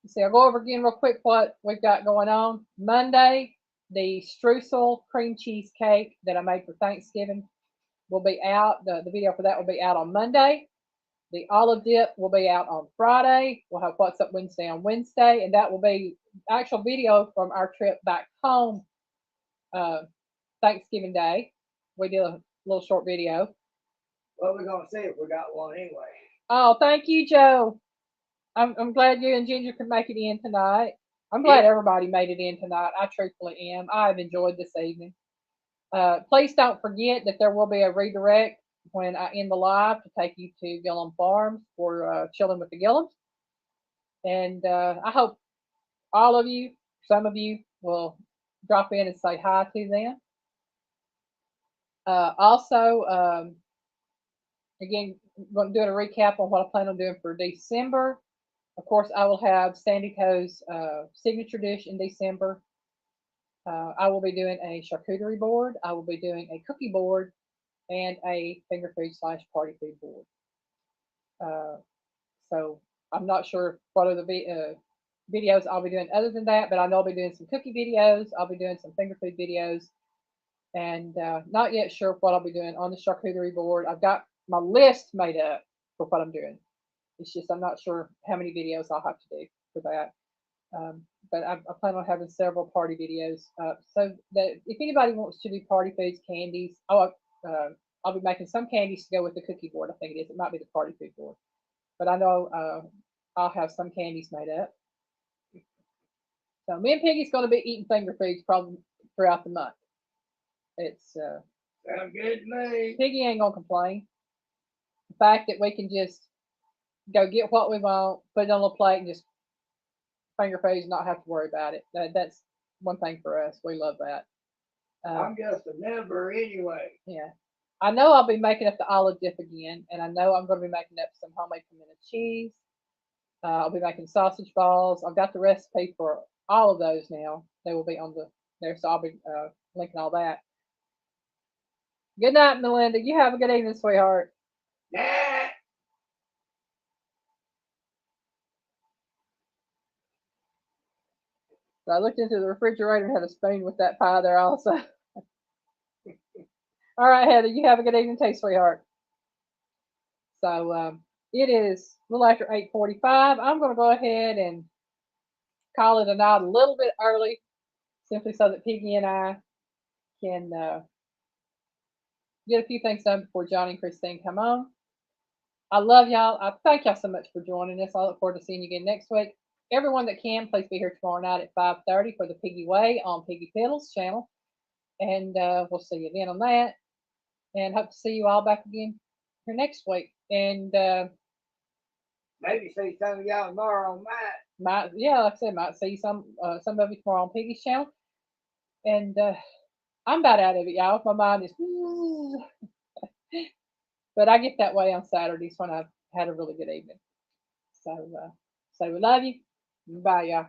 see, I'll go over again real quick what we've got going on. Monday, the streusel cream cheese cake that I made for Thanksgiving will be out. The video for that will be out on Monday. The olive dip will be out on Friday. We'll have What's Up Wednesday on Wednesday, and that will be actual video from our trip back home Thanksgiving Day. We did a little short video. What we gonna say if we got one anyway? Oh, thank you, Joe. I'm glad you and Ginger could make it in tonight. I'm glad everybody made it in tonight. I truthfully am. I've enjoyed this evening. Please don't forget that there will be a redirect when I end the live to take you to Gillum Farms for chilling with the Gillums. And I hope all of you, some of you, will drop in and say hi to them. Also, again, I'm going to do a recap on what I plan on doing for December. Of course, I will have Sandy Coe's signature dish in December. I will be doing a charcuterie board. I will be doing a cookie board and a finger food / party food board. So I'm not sure what other videos I'll be doing other than that, but I know I'll be doing some cookie videos. I'll be doing some finger food videos, and not yet sure what I'll be doing on the charcuterie board. I've got my list made up for what I'm doing. It's just I'm not sure how many videos I'll have to do for that. But I plan on having several party videos. So that if anybody wants to do party foods, candies, I'll be making some candies to go with the cookie board. I think it is. It might be the party food board, but I know I'll have some candies made up. So me and Piggy's going to be eating finger foods probably throughout the month. It's Sounds good to me. Piggy ain't gonna complain. The fact that we can just go get what we want, put it on a plate, and just finger foods, not have to worry about it. That's one thing for us. We love that. I'm just a member anyway. Yeah. I know I'll be making up the olive dip again, and I know I'm going to be making up some homemade pimento cheese. I'll be making sausage balls. I've got the recipe for all of those now. They will be on there, so I'll be linking all that. Good night, Melinda. You have a good evening, sweetheart. Nah. So I looked into the refrigerator and had a spoon with that pie there also. All right, Heather, you have a good evening too, sweetheart. So it is a little after 8:45. I'm going to go ahead and call it a night a little bit early, simply so that Piggy and I can get a few things done before Johnny and Christine come on. I love y'all. I thank y'all so much for joining us. I look forward to seeing you again next week. Everyone that can, please be here tomorrow night at 5:30 for the Piggy Way on Piggy Piddles channel. And we'll see you then on that. And hope to see you all back again here next week. And maybe see some of y'all tomorrow on mine. Like I said, might see some of you tomorrow on Piggy's channel. And I'm about out of it, y'all. My mind is, but I get that way on Saturdays when I've had a really good evening. So we love you. Bye, y'all.